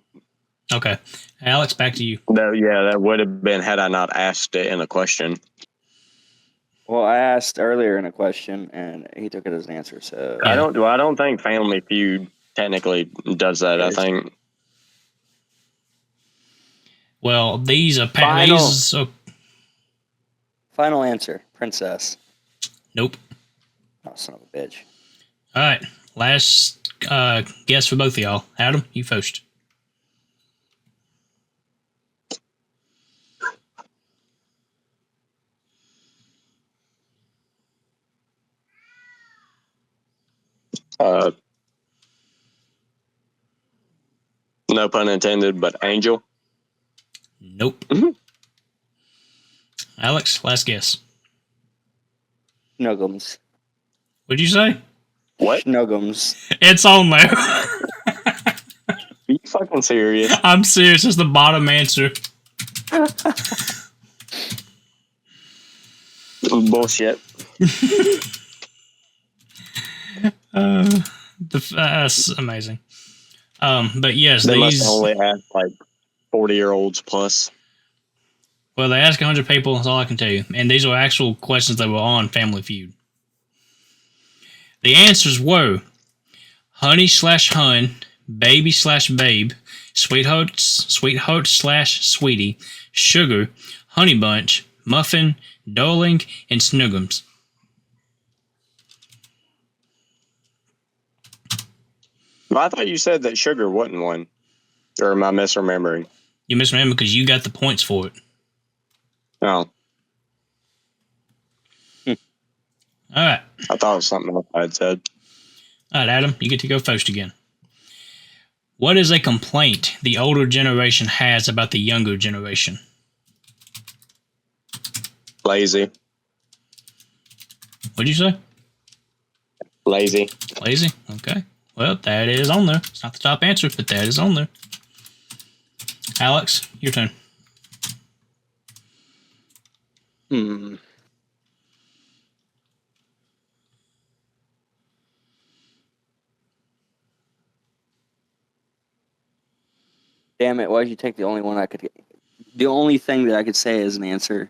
Okay. Alex, back to you. that would have been had I not asked it in a question. Well, I asked earlier in a question, and he took it as an answer. So Yeah. I don't think Family Feud technically does that. I think. Well, these are final answer, princess. Nope. Oh, son of a bitch. All right. Last guess for both of y'all. Adam, you first. No pun intended, but Angel. Nope. Alex, last guess. Snuggums. What'd you say? What? Schnuggums. It's on there. Are you fucking serious? I'm serious. It's the bottom answer. Bullshit. That's amazing. But yes, They must these. only ask like 40-year-olds plus. Well, they ask 100 people. That's all I can tell you. And these are actual questions that were on Family Feud. The answers were honey/hun, baby/babe, sweetheart/sweetie, sugar, honey bunch, muffin, darling, and snuggums. Well, I thought you said that sugar wasn't one. Or am I misremembering? You misremember because you got the points for it. No. All right. I thought it was something else I had said. All right, Adam, you get to go first again. What is a complaint the older generation has about the younger generation? Lazy. What'd you say? Lazy. Lazy? Okay. Well, that is on there. It's not the top answer, but that is on there. Alex, your turn. Damn it! Why'd you take the only one I could get? The only thing that I could say as an answer.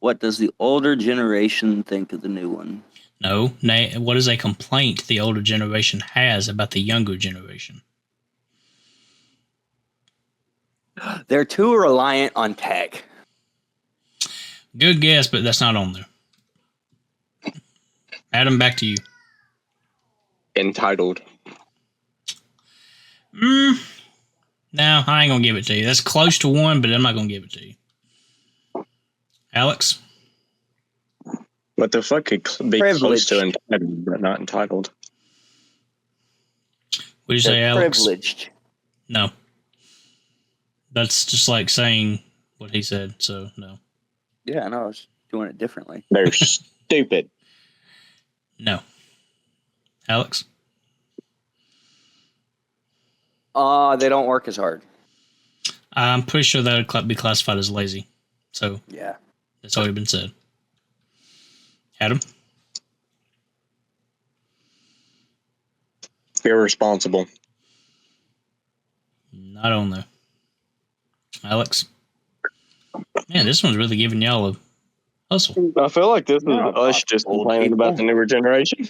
What does the older generation think of the new one? No. What is a complaint the older generation has about the younger generation? They're too reliant on tech. Good guess, but that's not on there. Adam, back to you. Entitled. No, I ain't gonna give it to you. That's close to one, but I'm not gonna give it to you. Alex? What the fuck could be Privilege. close to entitled, but not entitled? What'd you say, They're Alex? privileged. No. That's just like saying what he said, so no. Yeah, I know. I was doing it differently. They're stupid. No. Alex? They don't work as hard. I'm pretty sure that would be classified as lazy. So Yeah. that's already been said. Adam? Irresponsible. Not on there. Alex? Man, this one's really giving y'all a hustle. I feel like this is No, us just old complaining people. about the newer generation.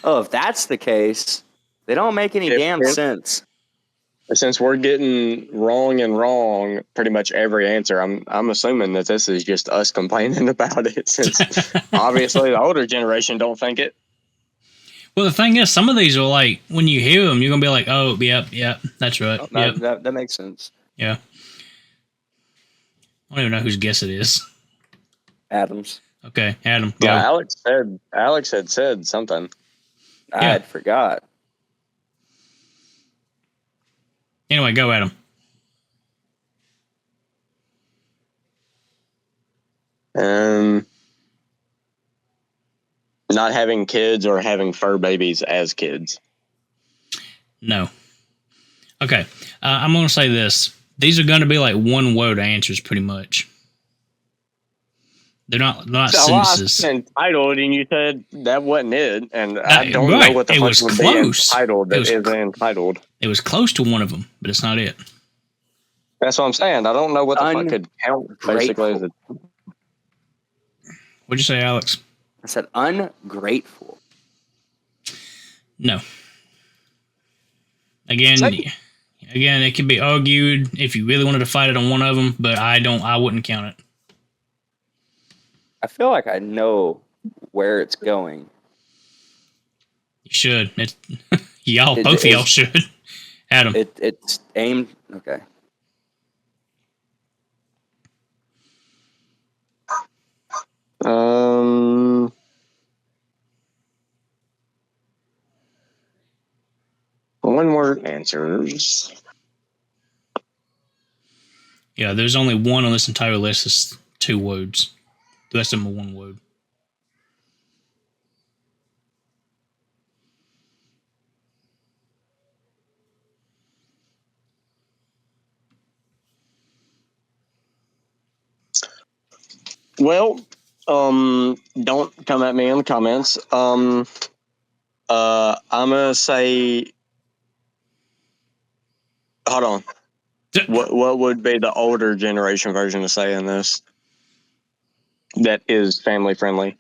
Oh, if that's the case, they don't make any damn sense. Since we're getting wrong pretty much every answer, I'm assuming that this is just us complaining about it, since obviously the older generation don't think it. Well, the thing is, some of these are like, when you hear them, you're going to be like, oh, yep, that's right. Oh, Yep. that makes sense. Yeah. I don't even know whose guess it is. Adams. Okay, Adam, go. Yeah, Alex had said something. I had forgot. Anyway, go, Adam. Not having kids or having fur babies as kids. No. Okay, I'm going to say this. These are going to be like one-word answers, pretty much. They're not sentences. Entitled, and you said that wasn't it, and I don't know what the fuck would be entitled that isn't entitled. It was close to one of them, but it's not it. That's what I'm saying. I don't know what the fuck could count basically as a... What'd you say, Alex? I said ungrateful. No. Again, it could be argued if you really wanted to fight it on one of them, but I wouldn't count it. I feel like I know where it's going. You should. Both of y'all should. Adam. It's aimed. Okay. One word answers. Yeah, there's only one on this entire list. It's 2 words. The rest of them are one word. Well, don't come at me in the comments. I'm gonna say, hold on. What would be the older generation version of saying this that is family friendly?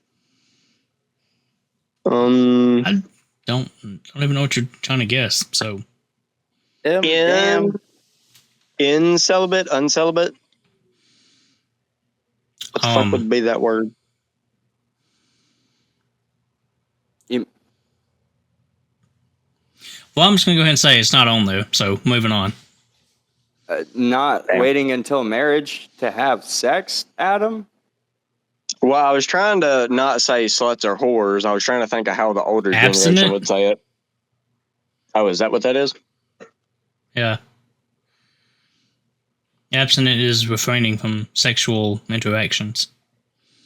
I don't even know what you're trying to guess. So in celibate, uncelibate. What the fuck would be that word? Well, I'm just gonna go ahead and say it's not on there. So moving on. Not Damn. waiting until marriage to have sex, Adam? Well, I was trying to not say sluts or whores. I was trying to think of how the older Abstinent? generation would say it. Oh, is that what that is? Yeah. Abstinent is refraining from sexual interactions.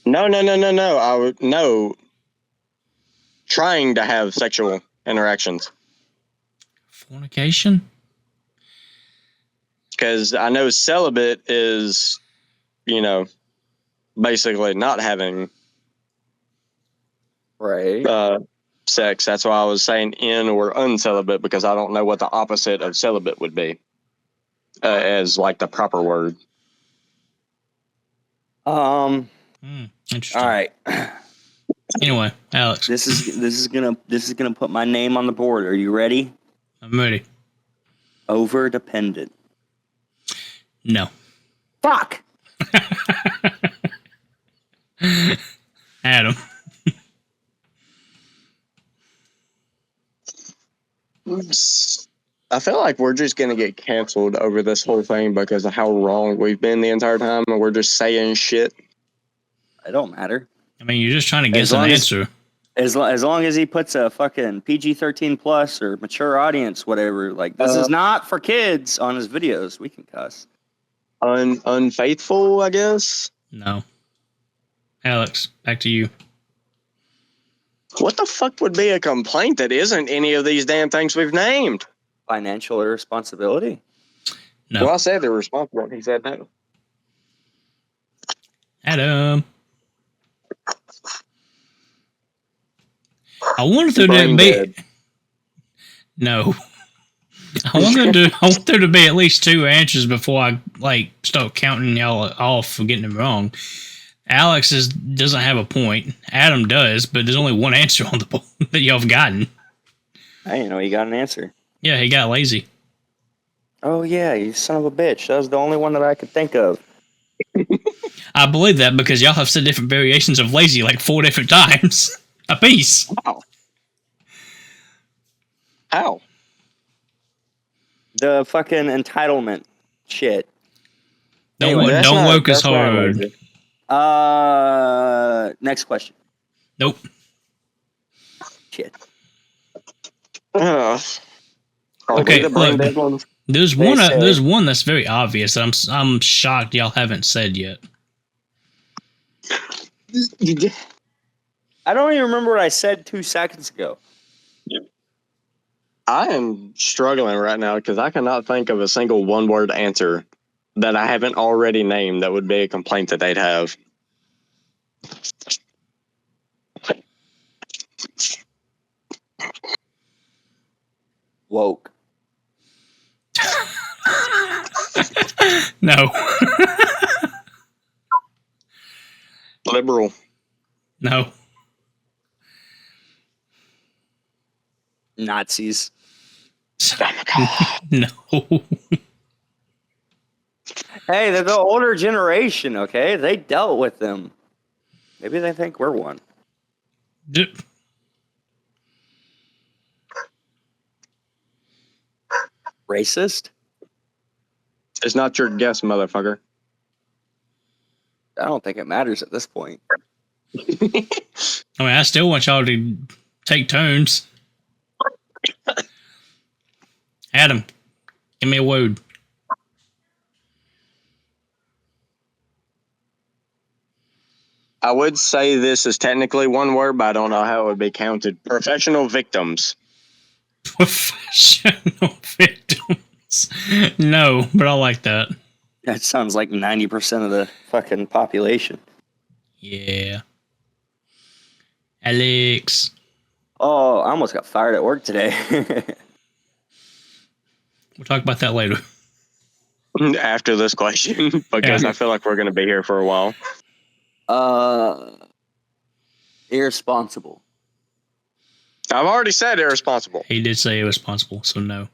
No. No. Trying to have sexual interactions. Fornication? Because I know celibate is, basically not having sex. That's why I was saying in or uncelibate, because I don't know what the opposite of celibate would be as like the proper word. Interesting. All right. Anyway, Alex. This is gonna put my name on the board. Are you ready? I'm ready. Over dependent. No. Fuck. Adam. I feel like we're just going to get canceled over this whole thing because of how wrong we've been the entire time, and we're just saying shit. It don't matter. I mean, you're just trying to guess an answer. As long as he puts a fucking PG-13 plus or mature audience, whatever, like this is not for kids on his videos. We can cuss. Unfaithful, I guess. No. Alex, back to you. What the fuck would be a complaint that isn't any of these damn things we've named? Financial irresponsibility. No. Well, I said they're responsible, and he said no. Adam. I wanted there to be. No. I want there to be at least two answers before I start counting y'all off for getting them wrong. Alex doesn't have a point. Adam does, but there's only one answer on the board that y'all have gotten. I didn't know you got an answer. Yeah, he got lazy. Oh yeah, you son of a bitch. That was the only one that I could think of. I believe that because y'all have said different variations of lazy like 4 different times a piece. Wow. How? The fucking entitlement shit. Don't woke as hard. Next question. Nope. Shit. Okay, look. There's one that's very obvious that I'm shocked y'all haven't said yet. I don't even remember what I said 2 seconds ago. I am struggling right now because I cannot think of a single one-word answer that I haven't already named that would be a complaint that they'd have. Woke. No. Liberal. No. Nazis. No. Hey, they're the older generation, okay? They dealt with them. Maybe they think we're one. Racist? It's not your guess, motherfucker. I don't think it matters at this point. I mean, I still want y'all to take turns. Adam, give me a word. I would say this is technically one word, but I don't know how it would be counted. Professional victims. Professional victims. No, but I like that. That sounds like 90% of the fucking population. Yeah. Alex. Oh, I almost got fired at work today. We'll talk about that later. After this question, because Yeah. I feel like we're going to be here for a while. Irresponsible. I've already said irresponsible. He did say irresponsible, so no.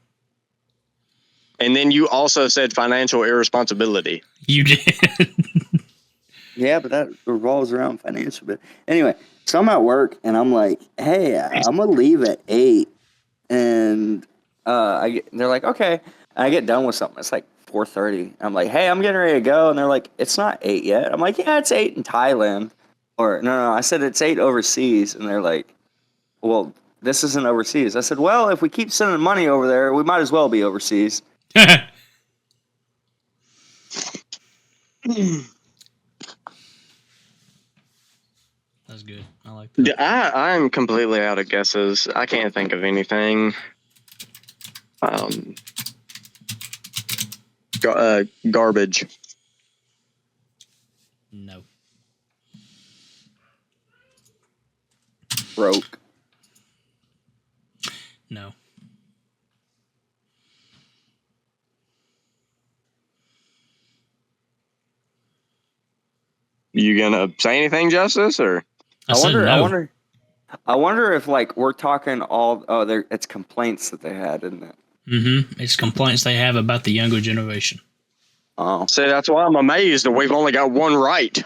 And then you also said financial irresponsibility. You did. Yeah, but that revolves around financial. But anyway, so I'm at work and I'm like, hey, I'm gonna leave at 8, and they're like, okay. And I get done with something. It's like 4:30. I'm like, hey, I'm getting ready to go, and they're like, it's not 8 yet. I'm like, yeah, it's 8 in Thailand, or no, I said it's 8 overseas, and they're like, well, this isn't overseas. I said, well, if we keep sending money over there, we might as well be overseas. That's good. I like that. I'm completely out of guesses. I can't think of anything. Garbage. No. Broke. No. You gonna say anything, Justice, or? I said no. I wonder if like we're talking all. Oh, it's complaints that they had, isn't it? Mm-hmm. It's complaints they have about the younger generation. Oh, See, that's why I'm amazed that we've only got one right.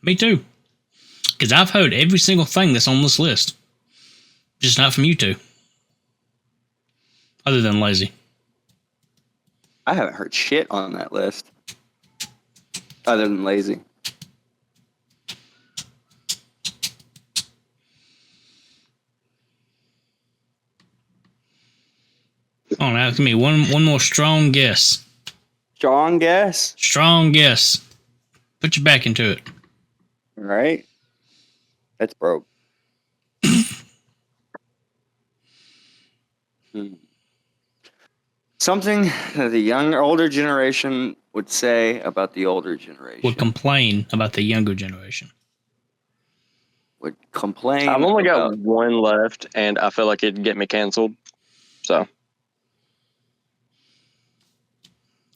Me too. Because I've heard every single thing that's on this list. Just not from you two. Other than lazy. I haven't heard shit on that list. Other than lazy. Oh, now give me one more strong guess. Strong guess. Strong guess. Put your back into it. All right. That's broke. Something that the older generation would say about the older generation. Would complain about the younger generation. Would complain. I've only got one left, and I feel like it'd get me canceled. So.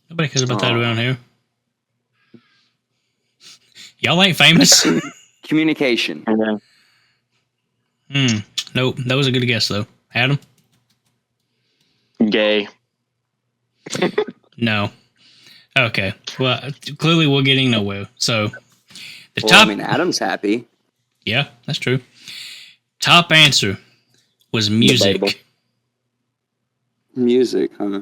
Nobody cares about that around here. Y'all ain't famous. Communication. Nope. That was a good guess, though. Adam? Gay. No. Okay. Well, clearly we're getting nowhere. So, the Well, top. I mean, Adam's happy. Yeah, that's true. Top answer was music. Debatable. Music, huh?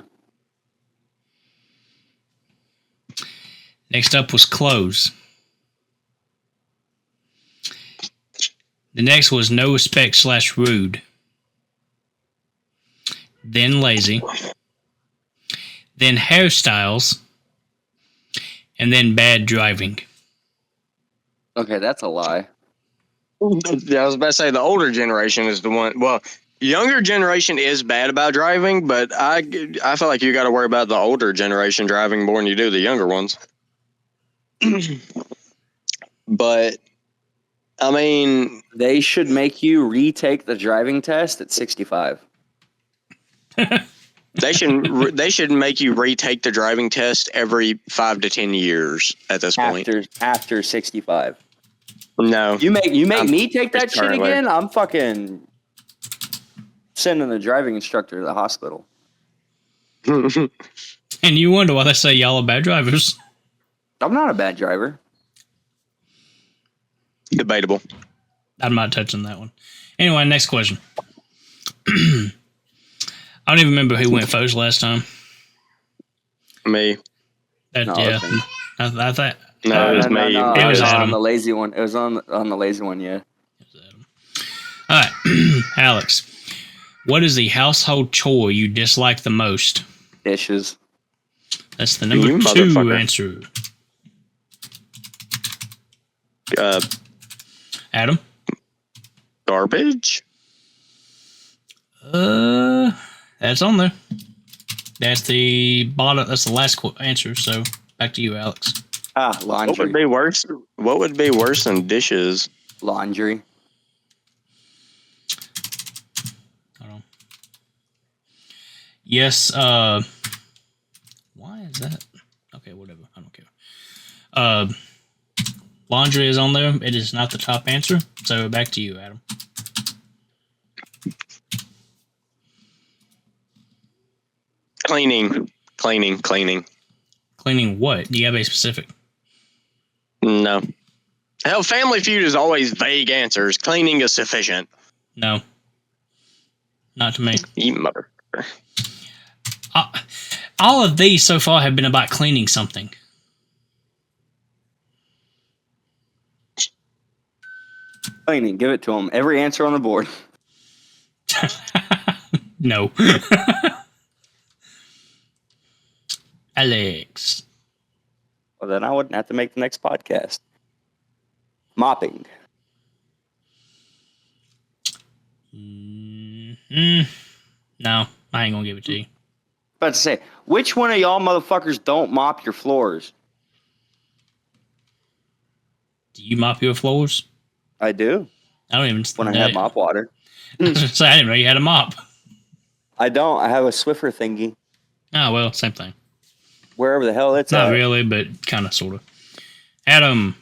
Next up was clothes. The next was no respect / rude. Then lazy. Then hairstyles. And then bad driving. Okay, that's a lie. Yeah, I was about to say the older generation is the one. Well, younger generation is bad about driving, but I feel like you got to worry about the older generation driving more than you do the younger ones. But I mean, They should make you retake the driving test at 65. they should make you retake the driving test every 5 to 10 years at this point. After 65. No, You make me take that shit currently. again? I'm fucking sending the driving instructor to the hospital. And you wonder why they say y'all are bad drivers. I'm not a bad driver. Debatable. I'm not touching that one. Anyway, next question. I don't even remember who went first last time. Me. No, Yeah. okay. I thought No, it was me. No, It was on Adam. the lazy one. It was on the lazy one, yeah. All right, Alex. What is the household chore you dislike the most? Dishes. That's the number You 2 motherfucker. answer. Adam? Garbage? That's on there. That's the bottom. That's the last answer. So back to you, Alex. Laundry. What would be worse? What would be worse than dishes? Laundry. Hold on. Yes. Why is that? Okay, whatever. I don't care. Laundry is on there. It is not the top answer. So back to you, Adam. Cleaning. Cleaning what? Do you have a specific? No. Hell, Family Feud is always vague answers. Cleaning is sufficient. No. Not to me. You mother. All of these so far have been about cleaning something. Cleaning. Give it to them. Every answer on the board. No. Alex. Well, then I wouldn't have to make the next podcast. Mopping. No, I ain't gonna give it to you. About to say, which one of y'all motherfuckers don't mop your floors? Do you mop your floors? I do. I don't even. When I have mop water. So I didn't know you had a mop. I don't. I have a Swiffer thingy. Oh, well, same thing. Wherever the hell it's Not at. really, but kind of, sort of. Adam.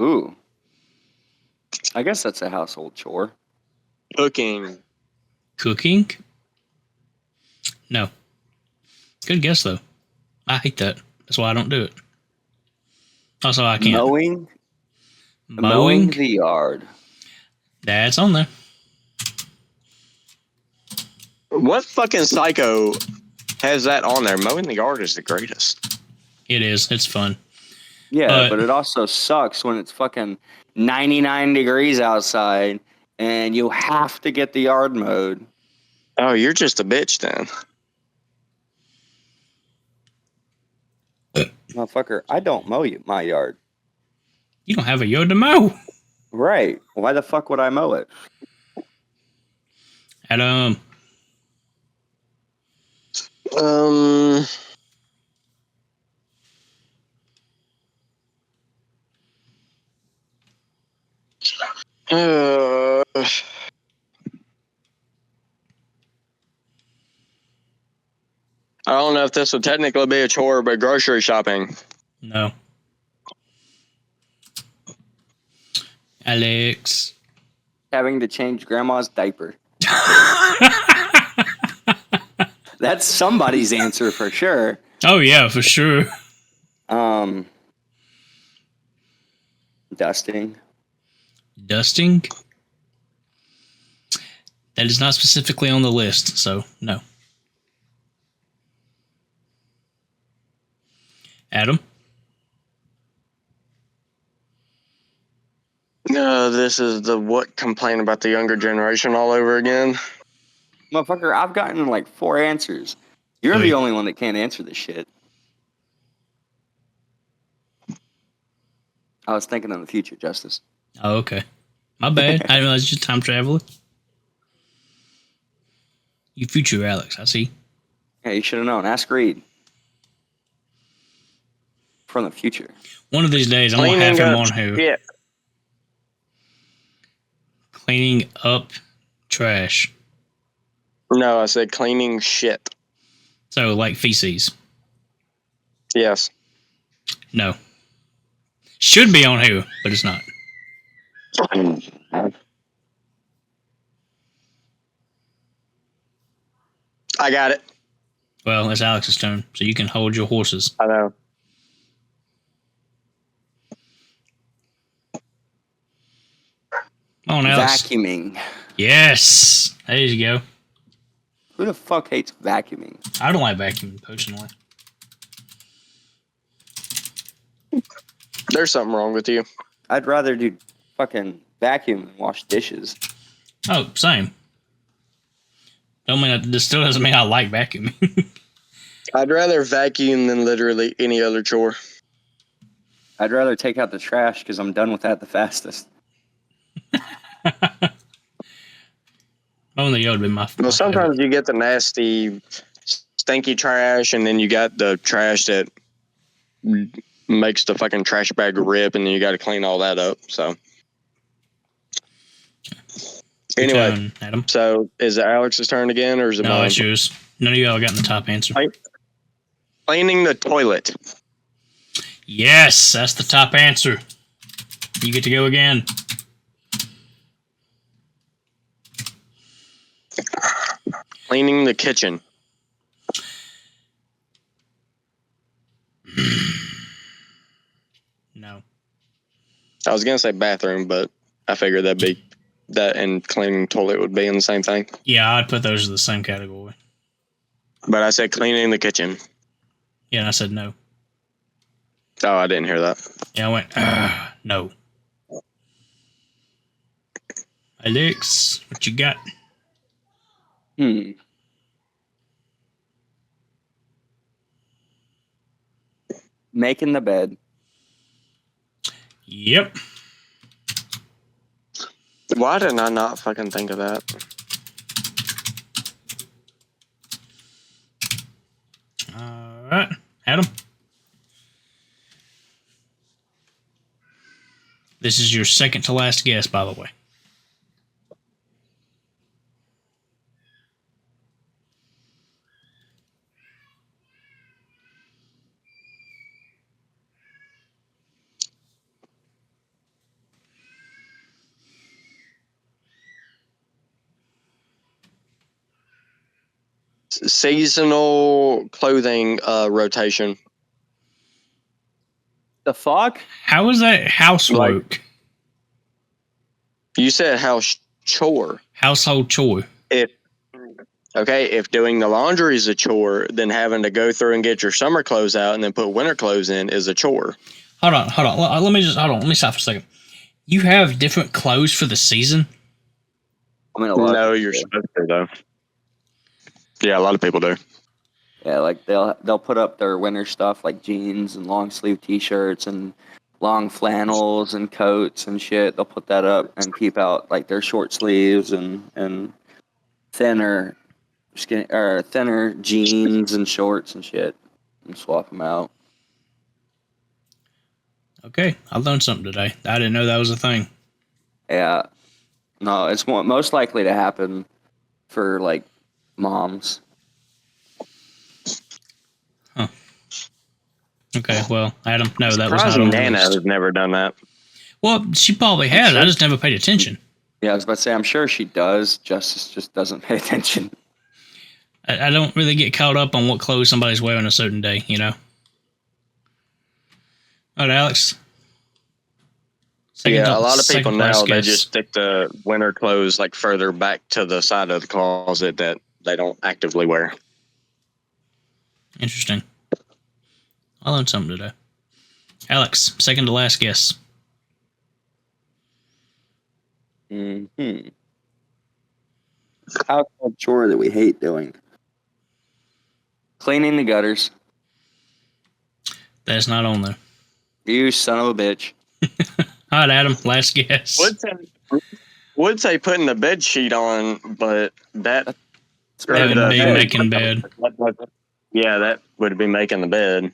Ooh. I guess that's a household chore. Cooking. Cooking? No. Good guess, though. I hate that. That's why I don't do it. Also, I can't. Mowing Mowing? the yard. That's on there. What fucking psycho has that on there? Mowing the yard is the greatest. It is. It's fun. Yeah, but it also sucks when it's fucking 99 degrees outside and you have to get the yard mowed. Oh, you're just a bitch then. Motherfucker, I don't mow my yard. You don't have a yard to mow. Right. Why the fuck would I mow it? Adam. I don't know if this would technically be a chore, but grocery shopping. No. Alex. Having to change grandma's diaper. That's somebody's answer for sure. Oh, yeah, for sure. Dusting. Dusting? That is not specifically on the list, so no. Adam? No, this is the what complain about the younger generation all over again. Motherfucker, I've gotten like 4 answers. You're the only one that can't answer this shit. I was thinking of the future, Justice. Oh, okay. My bad. I didn't realize you're a time traveler. You future Alex, I see. Yeah, you should have known. Ask Reed. From the future. One of these days, I'm going to have him on here. Yeah. Cleaning up trash. No, I said cleaning shit. So, like feces. Yes. No. Should be on here, but it's not. I got it. Well, it's Alex's turn, so you can hold your horses. I know. Come on, Alex. Vacuuming. Yes. There you go. Who the fuck hates vacuuming? I don't like vacuuming, personally. There's something wrong with you. I'd rather do fucking vacuum than wash dishes. Oh, same. This still doesn't mean I like vacuuming. I'd rather vacuum than literally any other chore. I'd rather take out the trash because I'm done with that the fastest. Mowing the yard would be my. Well, sometimes you get the nasty, stinky trash, and then you got the trash that makes the fucking trash bag rip, and then you got to clean all that up. So, anyway, turn, Adam. so is it Alex's turn again, or is it No, mine? it's yours. None of y'all got in the top answer. Cleaning the toilet. Yes, that's the top answer. You get to go again. Cleaning the kitchen. No. I was gonna say bathroom, but I figured that and cleaning toilet would be in the same thing. Yeah, I'd put those in the same category. But I said cleaning the kitchen. Yeah, and I said no. Oh, I didn't hear that. Yeah, I went, no. Alex, what you got? Making the bed. Yep. Why did I not fucking think of that? All right, Adam. This is your second to last guess, by the way. Seasonal clothing rotation. The fuck? How is that housework? You said house chore. Household chore. If doing the laundry is a chore, then having to go through and get your summer clothes out and then put winter clothes in is a chore. Hold on. Let me stop for a second. You have different clothes for the season? I mean, a lot. No, you're supposed to though. Yeah, a lot of people do. Yeah, like they'll put up their winter stuff like jeans and long sleeve t-shirts and long flannels and coats and shit. They'll put that up and keep out like their short sleeves and thinner jeans and shorts and shit and swap them out. Okay, I learned something today. I didn't know that was a thing. Yeah. No, it's most likely to happen for like moms. Huh. Okay, well, Adam, no, that was not on the Nana list. has never done that. Well, she probably has. I just never paid attention. Yeah, I was about to say, I'm sure she does. Justice just doesn't pay attention. I don't really get caught up on what clothes somebody's wearing a certain day, you know? All right, Alex. A lot of people now, they just stick the winter clothes like further back to the side of the closet that they don't actively wear. Interesting. I learned something today. Alex, second to last guess. Household chore that we hate doing. Cleaning the gutters. That's not on there. You son of a bitch. All right, Adam, last guess. Would say putting the bed sheet on, but that would be making bed. Yeah, that would be making the bed.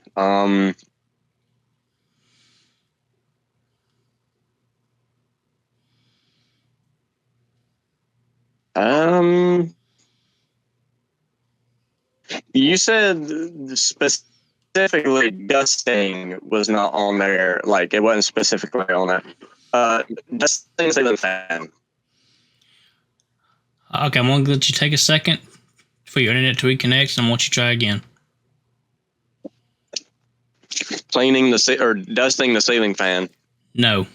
You said specifically dusting was not on there. Like it wasn't specifically on there. Dusting ceiling fan. Okay, I'm going to let you take a second for your internet to reconnect, and I want you to try again. Cleaning or dusting the ceiling fan. No.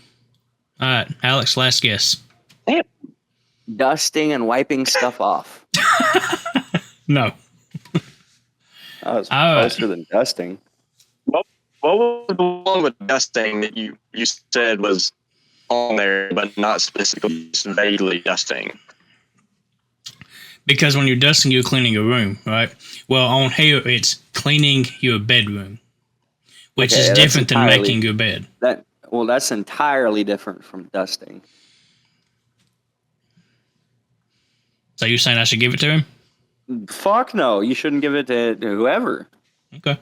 All right, Alex, last guess. Damn. Dusting and wiping stuff off. No. That was closer than dusting. What was the one with dusting that you said was on there, but not specifically, just vaguely dusting? Because when you're dusting, you're cleaning your room, right? Well, on here, it's cleaning your bedroom, which Okay, is that's different than entirely- making your bed. That's entirely different from dusting. So you're saying I should give it to him? Fuck no, you shouldn't give it to whoever. Okay.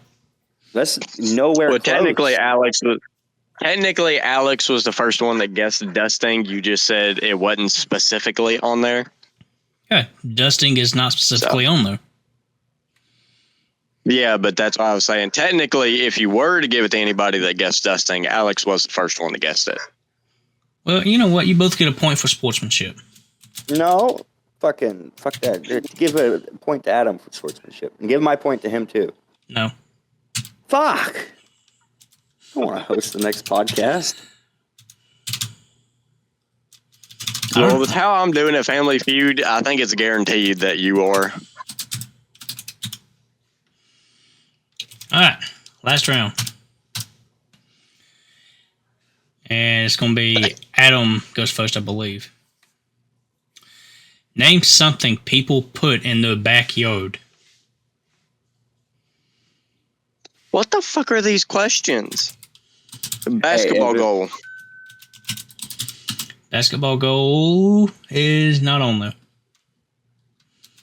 That's nowhere Well, close. technically Alex was the first one that guessed dusting. You just said it wasn't specifically on there. Yeah, dusting is not specifically on there. Yeah, but that's why I was saying. Technically, if you were to give it to anybody that guessed dusting, Alex was the first one that guessed it. Well, you know what? You both get a point for sportsmanship. No, fuck that. Give a point to Adam for sportsmanship, and give my point to him too. No. Fuck. I don't want to host the next podcast. Well, with how I'm doing at Family Feud, I think it's guaranteed that you are. All right, last round. And it's going to be Adam goes first, I believe. Name something people put in their backyard. What the fuck are these questions? Basketball goal. Basketball goal is not on there.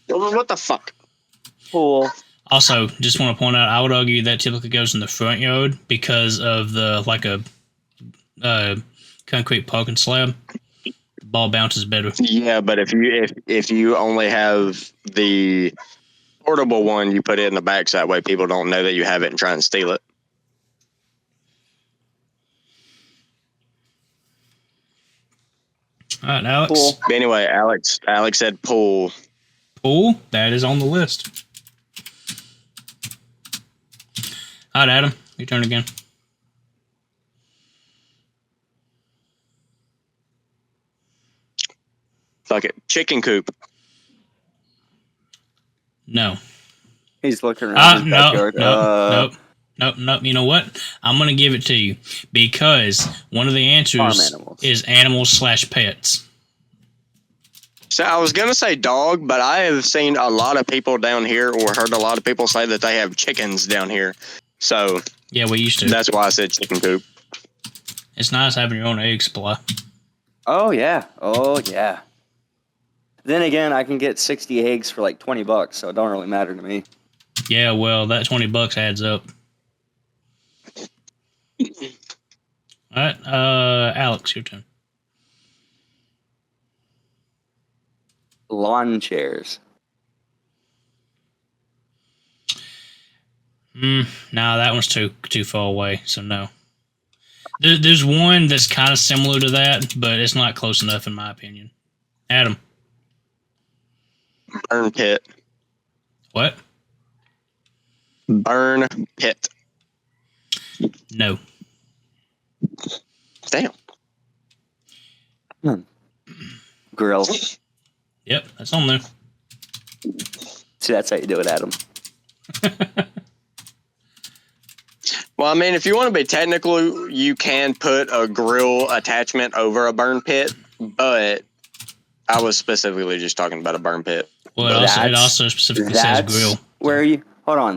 What the fuck? Pool. Also, just want to point out, I would argue that typically goes in the front yard because of the concrete parking slab. Ball bounces better. Yeah, but if you only have the portable one, you put it in the back so that way people don't know that you have it and try and steal it. All right, Alex. Pool. Anyway, Alex said pool. Pool, that is on the list. All right, Adam, your turn again. Fuck it. Chicken coop. No. He's looking around his backyard. Nope. You know what? I'm going to give it to you because one of the answers is animals/pets. So I was going to say dog, but I have seen a lot of people down here or heard a lot of people say that they have chickens down here. So yeah, we used to. That's why I said chicken coop. It's nice having your own egg supply. Oh yeah. Then again, I can get 60 eggs for like $20, so it don't really matter to me. Yeah, well, that $20 adds up. All right, Alex, your turn. Lawn chairs. No, that one's too far away, so no. There's one that's kind of similar to that, but it's not close enough in my opinion. Adam. Burn pit. What? Burn pit. No. Damn. Grill. Yep, that's on there. See, that's how you do it, Adam. Well, I mean, if you want to be technical, you can put a grill attachment over a burn pit, but I was specifically just talking about a burn pit. Well, it also specifically says grill.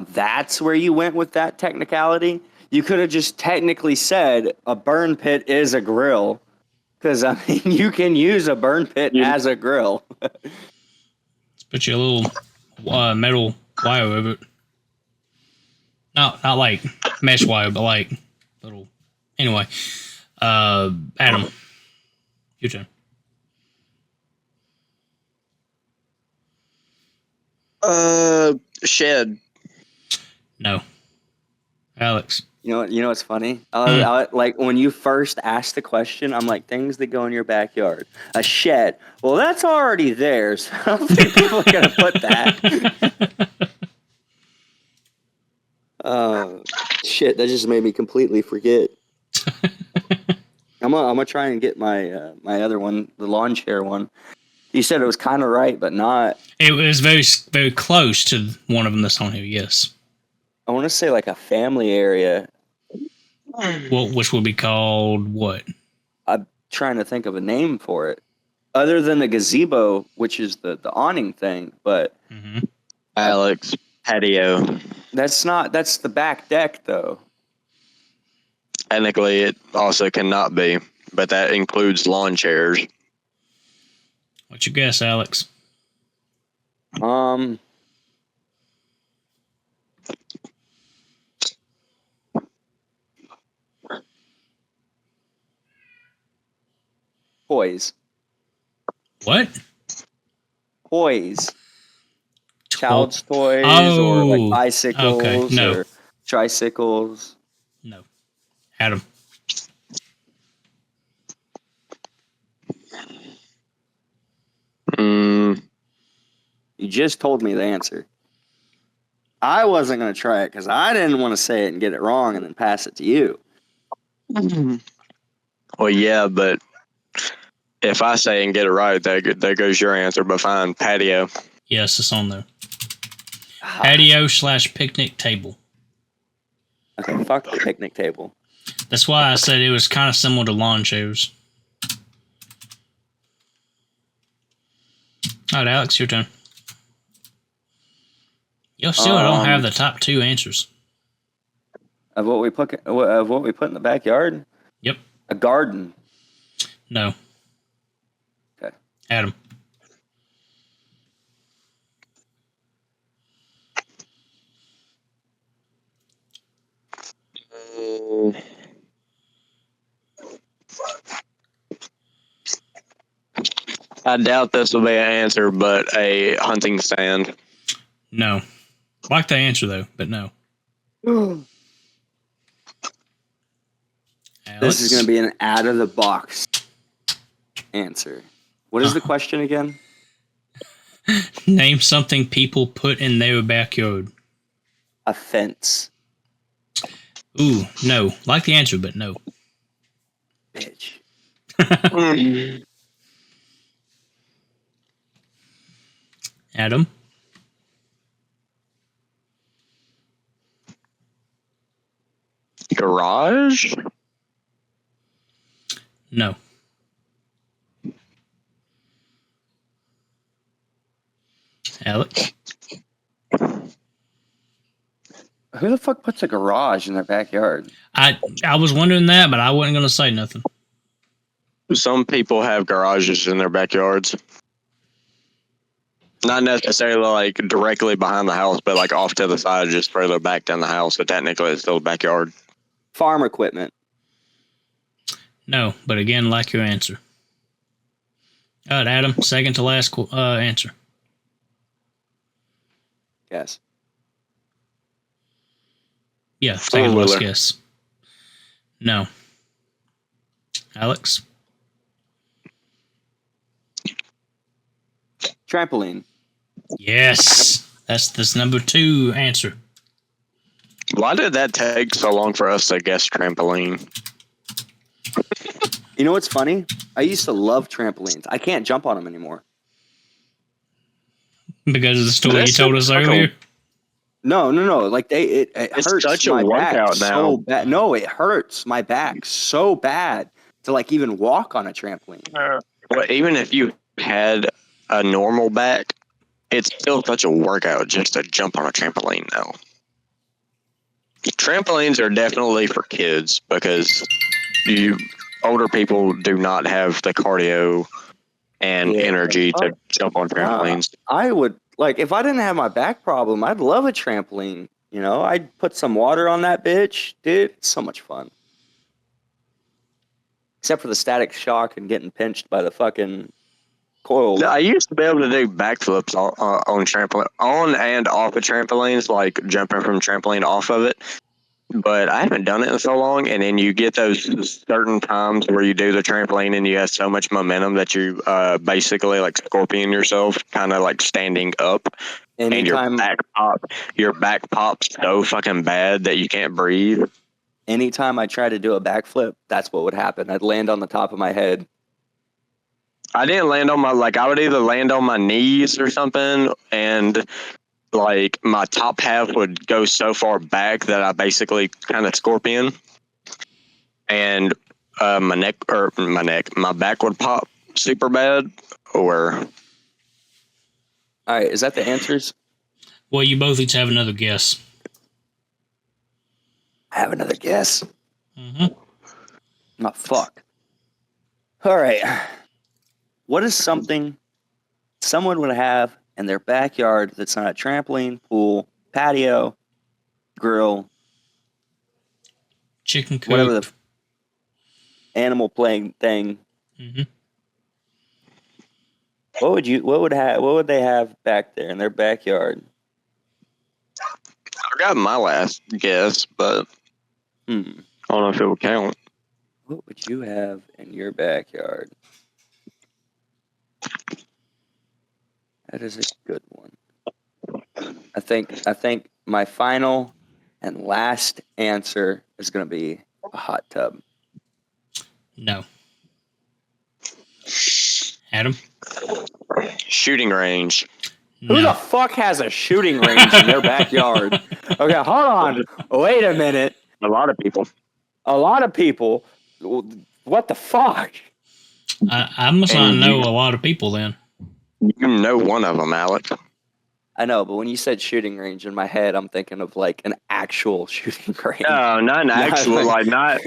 That's where you went with that technicality. You could have just technically said a burn pit is a grill, because I mean you can use a burn pit as a grill. Let's put you a little metal wire over it. Not like mesh wire, but like little. Anyway, Adam, your turn. Shed. No. Alex. You know what's funny? I like when you first asked the question, I'm like, things that go in your backyard. A shed. Well, that's already there, so I don't think people are gonna put that. Shit, that just made me completely forget. I'm gonna try and get my my other one, the lawn chair one. You said it was kind of right, but not. It was very, very close to one of them that's on here, yes. I want to say like a family area. Well, which would be called what? I'm trying to think of a name for it. Other than the gazebo, which is the awning thing, but Alex, patio. that's the back deck though. Technically, it also cannot be, but that includes lawn chairs. What's your guess, Alex? Toys. What? Toys. Child's toys or like bicycles or tricycles. No. Adam. You just told me the answer. I wasn't going to try it because I didn't want to say it and get it wrong and then pass it to you. Well, yeah, but if I say and get it right, there goes your answer. But fine, patio. Yes, it's on there. Patio/picnic table. Okay, fuck the picnic table. That's why I said it was kind of similar to lawn chairs. All right, Alex, your turn. You still don't have the top two answers. Of what we put in the backyard? Yep. A garden. No. Okay. Adam. I doubt this will be an answer, but a hunting stand. No. Like the answer though, but no. This is going to be an out of the box answer. What is the question again? Name something people put in their backyard. A fence. Ooh, no. Like the answer, but no. Bitch. Adam? Garage? No. Alex? Who the fuck puts a garage in their backyard? I was wondering that, but I wasn't going to say nothing. Some people have garages in their backyards. Not necessarily like directly behind the house, but like off to the side, just further back down the house. So technically it's still a backyard. Farm equipment. No, but again, like your answer. All right, Adam, second to last answer. Yes. Yeah, second to last guess. No. Alex? Trampoline. Yes. That's number 2 answer. Why did that take so long for us to guess trampoline? You know what's funny? I used to love trampolines. I can't jump on them anymore. Because of the story you told us earlier? No. Like it hurts such a my back workout now. so bad. No, it hurts my back so bad to like even walk on a trampoline. Well, even if you had a normal back, it's still such a workout just to jump on a trampoline now. Trampolines are definitely for kids because older people do not have the cardio and energy to jump on trampolines. I would, like, if I didn't have my back problem, I'd love a trampoline. You know, I'd put some water on that bitch. Dude, it's so much fun. Except for the static shock and getting pinched by the fucking coil. I used to be able to do backflips on trampoline, on and off of trampolines, like jumping from trampoline off of it. But I haven't done it in so long. And then you get those certain times where you do the trampoline and you have so much momentum that you basically like scorpion yourself, kind of like standing up. Anytime, and your back pops so fucking bad that you can't breathe. Anytime I try to do a backflip, that's what would happen. I'd land on the top of my head. I didn't land on I would either land on my knees or something, and like my top half would go so far back that I basically kind of scorpion, and my back would pop super bad, or All right, is that the answers? Well, you both each have another guess. I have another guess. Mm-hmm. Oh, fuck. All right. What is something someone would have in their backyard that's not a trampoline, pool, patio, grill, Chicken coop. whatever the animal playing thing? Mm-hmm. What would they have back there in their backyard? I got my last guess, but I don't know if it would count. What would you have in your backyard? That is a good one. I think my final and last answer is going to be a hot tub. No. Adam? Shooting range. Who the fuck has a shooting range in their backyard? Okay, hold on. Wait a minute. A lot of people. A lot of people. What the fuck? I must not know a lot of people then. You know one of them, Alex. I know, but when you said shooting range in my head, I'm thinking of like an actual shooting range. No, not an actual, like not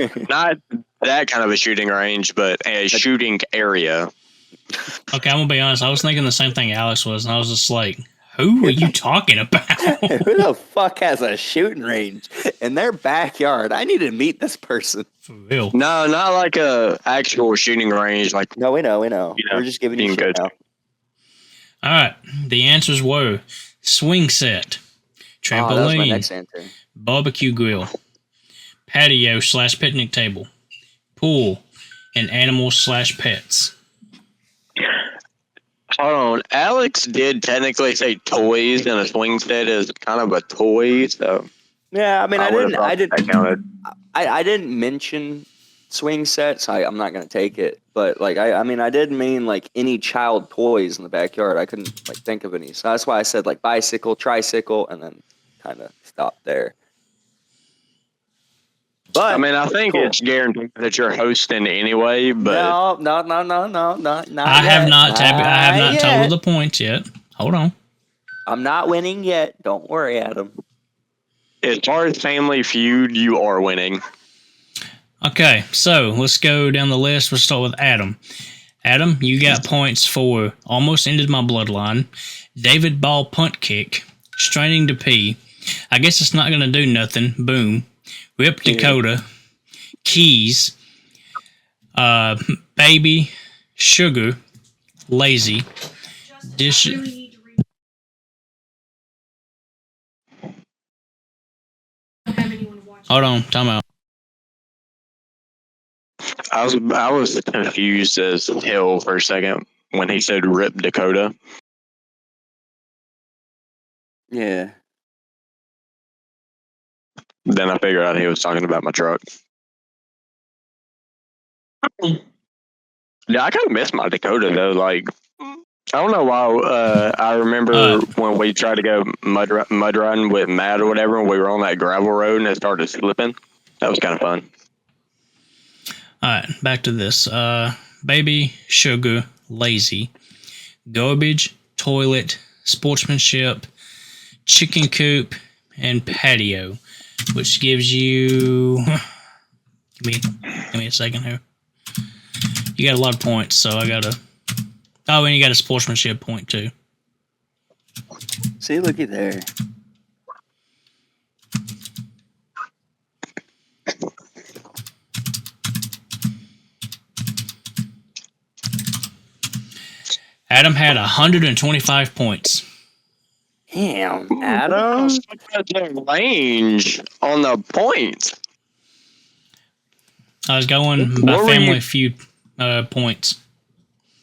that kind of a shooting range, but a shooting area. Okay, I'm gonna be honest. I was thinking the same thing Alex was, and I was just like, "Who are you talking about?" Who the fuck has a shooting range in their backyard? I need to meet this person. For real. No, not like a actual shooting range. Like No, we know. You know, We're just giving you being shit good. now. All right. The answers were swing set, Oh, that was my trampoline, next answer. barbecue grill, patio / picnic table, pool, and animals / pets. Hold on, Alex did technically say toys, and a swing set is kind of a toy. So Yeah, I mean, I would've didn't. thought I didn't. that counted. I didn't mention swing sets. I'm not gonna take it. But like, I mean, I did mean like any child toys in the backyard. I couldn't like think of any. So that's why I said like bicycle, tricycle, and then kind of stopped there. But I mean, I think cool. it's guaranteed that you're hosting anyway. But no, not I have not yet. totaled the points yet. Hold on. I'm not winning yet. Don't worry, Adam. as far as Family Feud, you are winning. Okay, so let's go down the list. We'll start with Adam. Adam, you got points for Almost Ended My Bloodline, David Ball Punt Kick, Straining to Pee, I Guess It's Not Gonna Do Nothing, Boom, Rip Dakota, Keys, Baby, Sugar, Lazy, Dish. Hold on, time out. I was confused as hell for a second when he said Rip Dakota. Yeah. Then I figured out he was talking about my truck. Yeah, I kind of miss my Dakota though. Like, I don't know why. I remember when we tried to go mud riding with Matt or whatever, and we were on that gravel road and it started slipping. That was kind of fun. All right, back to this. Baby, Sugar, Lazy, Garbage, Toilet, Sportsmanship, Chicken Coop, and Patio, which gives you... Give me a second here. You got a lot of points, so I gotta... Oh, and you got a Sportsmanship point, too. See, looky there. Adam had 125 points. Damn, Adam. The range on the points. I was going by What were Family you- Feud points.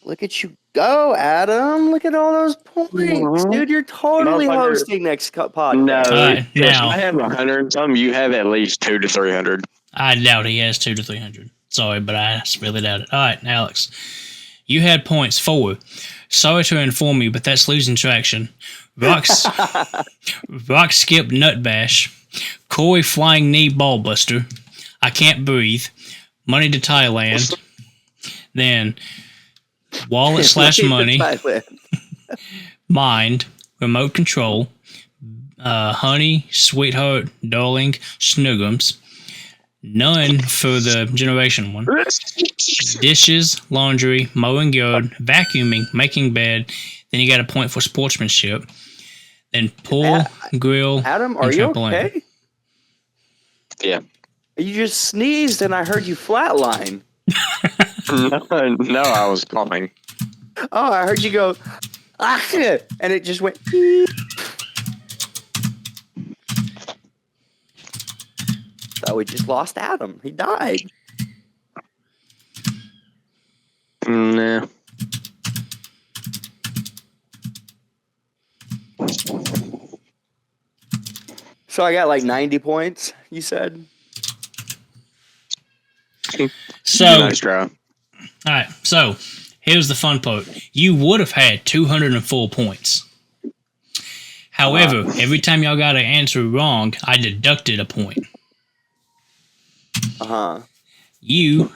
Look at you go, Adam. Look at all those points. Dude, you're totally Motherfucker. hosting next podcast. No, right, if now. I have 100 and some. You have at least 200 to 300. I doubt he has 200 to 300. Sorry, but I really doubt it. All right, Alex. You had points for. Sorry to inform you, but that's losing traction. Rock Skip Nut Bash. Corey Flying Knee Ballbuster. I Can't Breathe. Money to Thailand. Then wallet slash money, Thailand. mind, remote control, honey, sweetheart, darling, snuggums. None for the generation one. Dishes, laundry, mowing yard, vacuuming, making bed. Then you got a point for sportsmanship. Then pool, grill, Adam, are and you trampoline. Yeah. okay? You just sneezed and I heard you flatline. No, I was coughing. Oh, I heard you go, ah, and it just went. So we just lost Adam. He died. Nah. So I got like 90 points, you said? So, Nice try. all right. So, here's the fun part. You would have had 204 points. However, every time y'all got an answer wrong, I deducted a point. You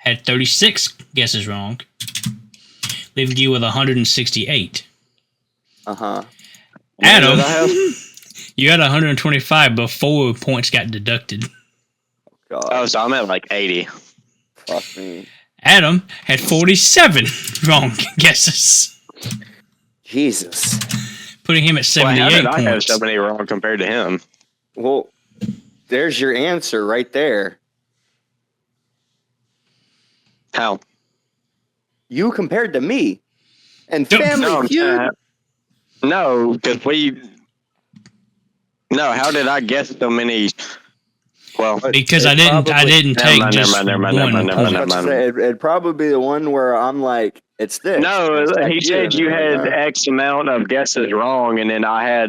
had 36 guesses wrong, leaving you with 168. Adam, you had 125 before points got deducted. God. Oh, so I'm at like 80. Fuck me. Adam had 47 wrong guesses, Jesus. putting him at 78 How did I have points. so many wrong compared to him? Well, there's your answer right there. How? You compared to me. And Don't- Family Feud. No, because No, how did I guess so many? Well, Because I It didn't probably- take Never just mind, one never mind. I was point. about to say, it'd probably be the one where I'm like, it's this. no, It's back he here, said and you I'm had like, X amount of guesses wrong, and then I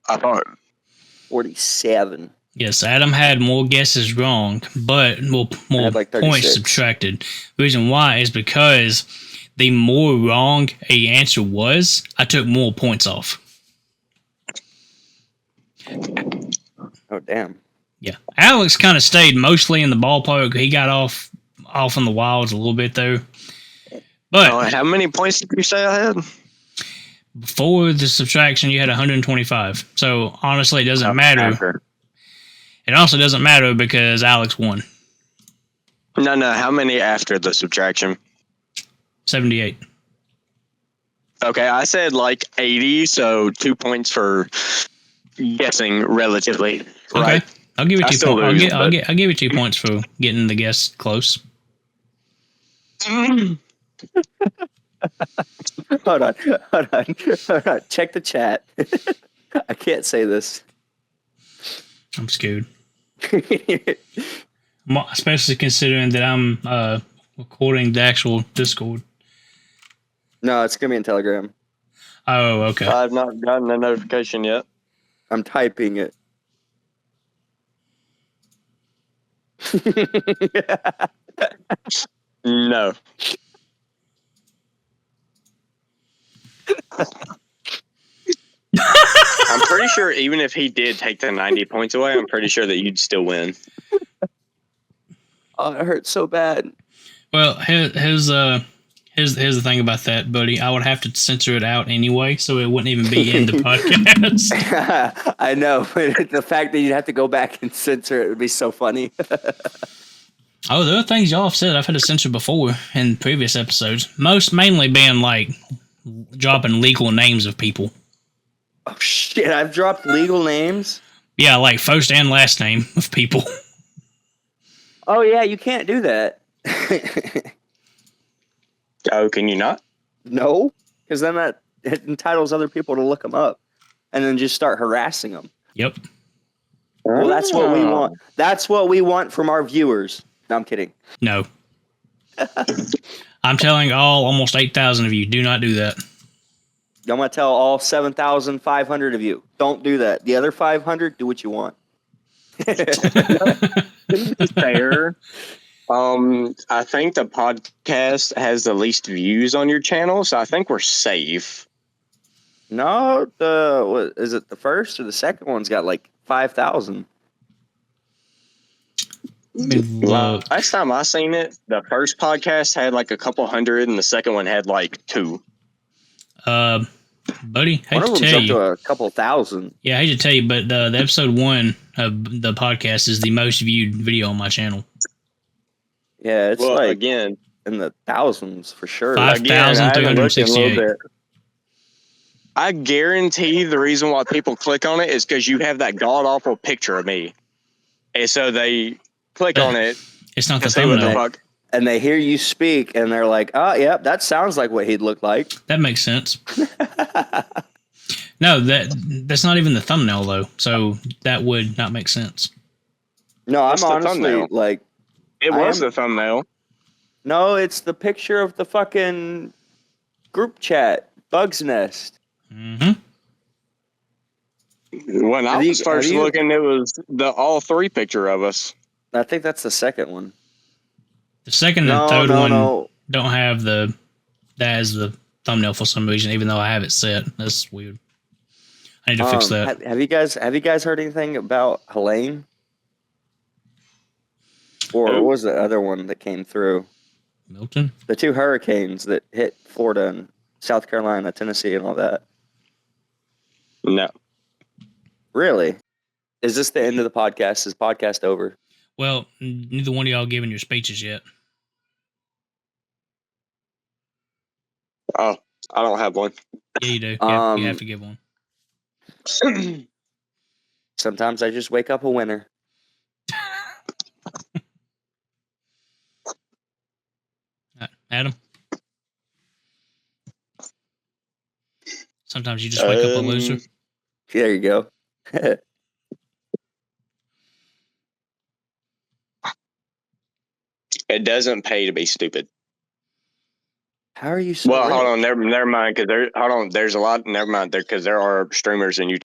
thought 47. Yes, Adam had more guesses wrong, but more had like points 36. subtracted. The reason why is because the more wrong a answer was, I took more points off. Oh, damn. Yeah, Alex kind of stayed mostly in the ballpark. He got off on the wilds a little bit though. But how many points did you say I had? before the subtraction, you had 125. So honestly, it doesn't matter. After. It also doesn't matter because Alex won. No, how many after the subtraction? 78. Okay, I said like 80, so 2 points for guessing relatively. Okay, Right. I'll give you I 2 still points. lose, I'll give you 2 points for getting the guess close. Hold on. Check the chat. I can't say this. I'm scared, especially considering that I'm recording the actual Discord. No, it's going to be in Telegram. Oh, okay. I've not gotten a notification yet. I'm typing it. No. I'm pretty sure even if he did take the 90 points away, I'm pretty sure that you'd still win. Oh, it hurts so bad. Well, here's the thing about that, buddy. I would have to censor it out anyway, so it wouldn't even be in the podcast. I know, but the fact that you'd have to go back and censor it would be so funny. Oh, there are things y'all have said I've had to censor before in previous episodes. Mainly being like dropping legal names of people. Oh shit! I've dropped legal names. Yeah, like first and last name of people. Oh yeah, you can't do that. Oh, can you not? No, because then that it entitles other people to look them up, and then just start harassing them. Yep. Well, that's what we want. That's what we want from our viewers. No, I'm kidding. No. I'm telling almost 8,000 of you, do not do that. I'm gonna tell all 7,500 of you, don't do that. The other 500, do what you want. Fair. I think the podcast has the least views on your channel, so I think we're safe. No, what is it? The first or the second one's got like 5,000. Let me look. Last time I seen it, the first podcast had like a couple hundred, and the second one had like 2. Buddy, hate One of to them's tell up you. to a couple thousand. Yeah, I hate to tell you, but the episode 1 of the podcast is the most viewed video on my channel. Yeah, it's Well, like again, in the thousands for sure. again, I haven't looked in a little 5,368. bit. I guarantee the reason why people click on it is because you have that god awful picture of me, and so they click on it It's not the to see what the thumbnail. fuck. And they hear you speak, and they're like, "Oh, yeah, that sounds like what he'd look like." That makes sense. No, that's not even the thumbnail though, so that would not make sense. No, What's I'm the honestly thumbnail? like, It I was am- the thumbnail. no, it's the picture of the fucking group chat, Bug's Nest. Mm-hmm. When I Have you- was first have you- looking, it was the all 3 picture of us. I think that's the second one. The second No, and third no, one no. don't have that as the thumbnail for some reason, even though I have it set. That's weird. I need to fix that. Have you guys heard anything about Helene? Or Who? what was the other one that came through? Milton? The 2 hurricanes that hit Florida and South Carolina, Tennessee, and all that. No. Really? Is this the end of the podcast? Is podcast over? Well, neither one of y'all given your speeches yet. Oh, I don't have one. Yeah, you do. You have to give one. Sometimes I just wake up a winner. Adam? Sometimes you just wake up a loser. There you go. It doesn't pay to be stupid. How are you so Well, rich? hold on, never mind. Because there's a lot. Never mind, because there are streamers and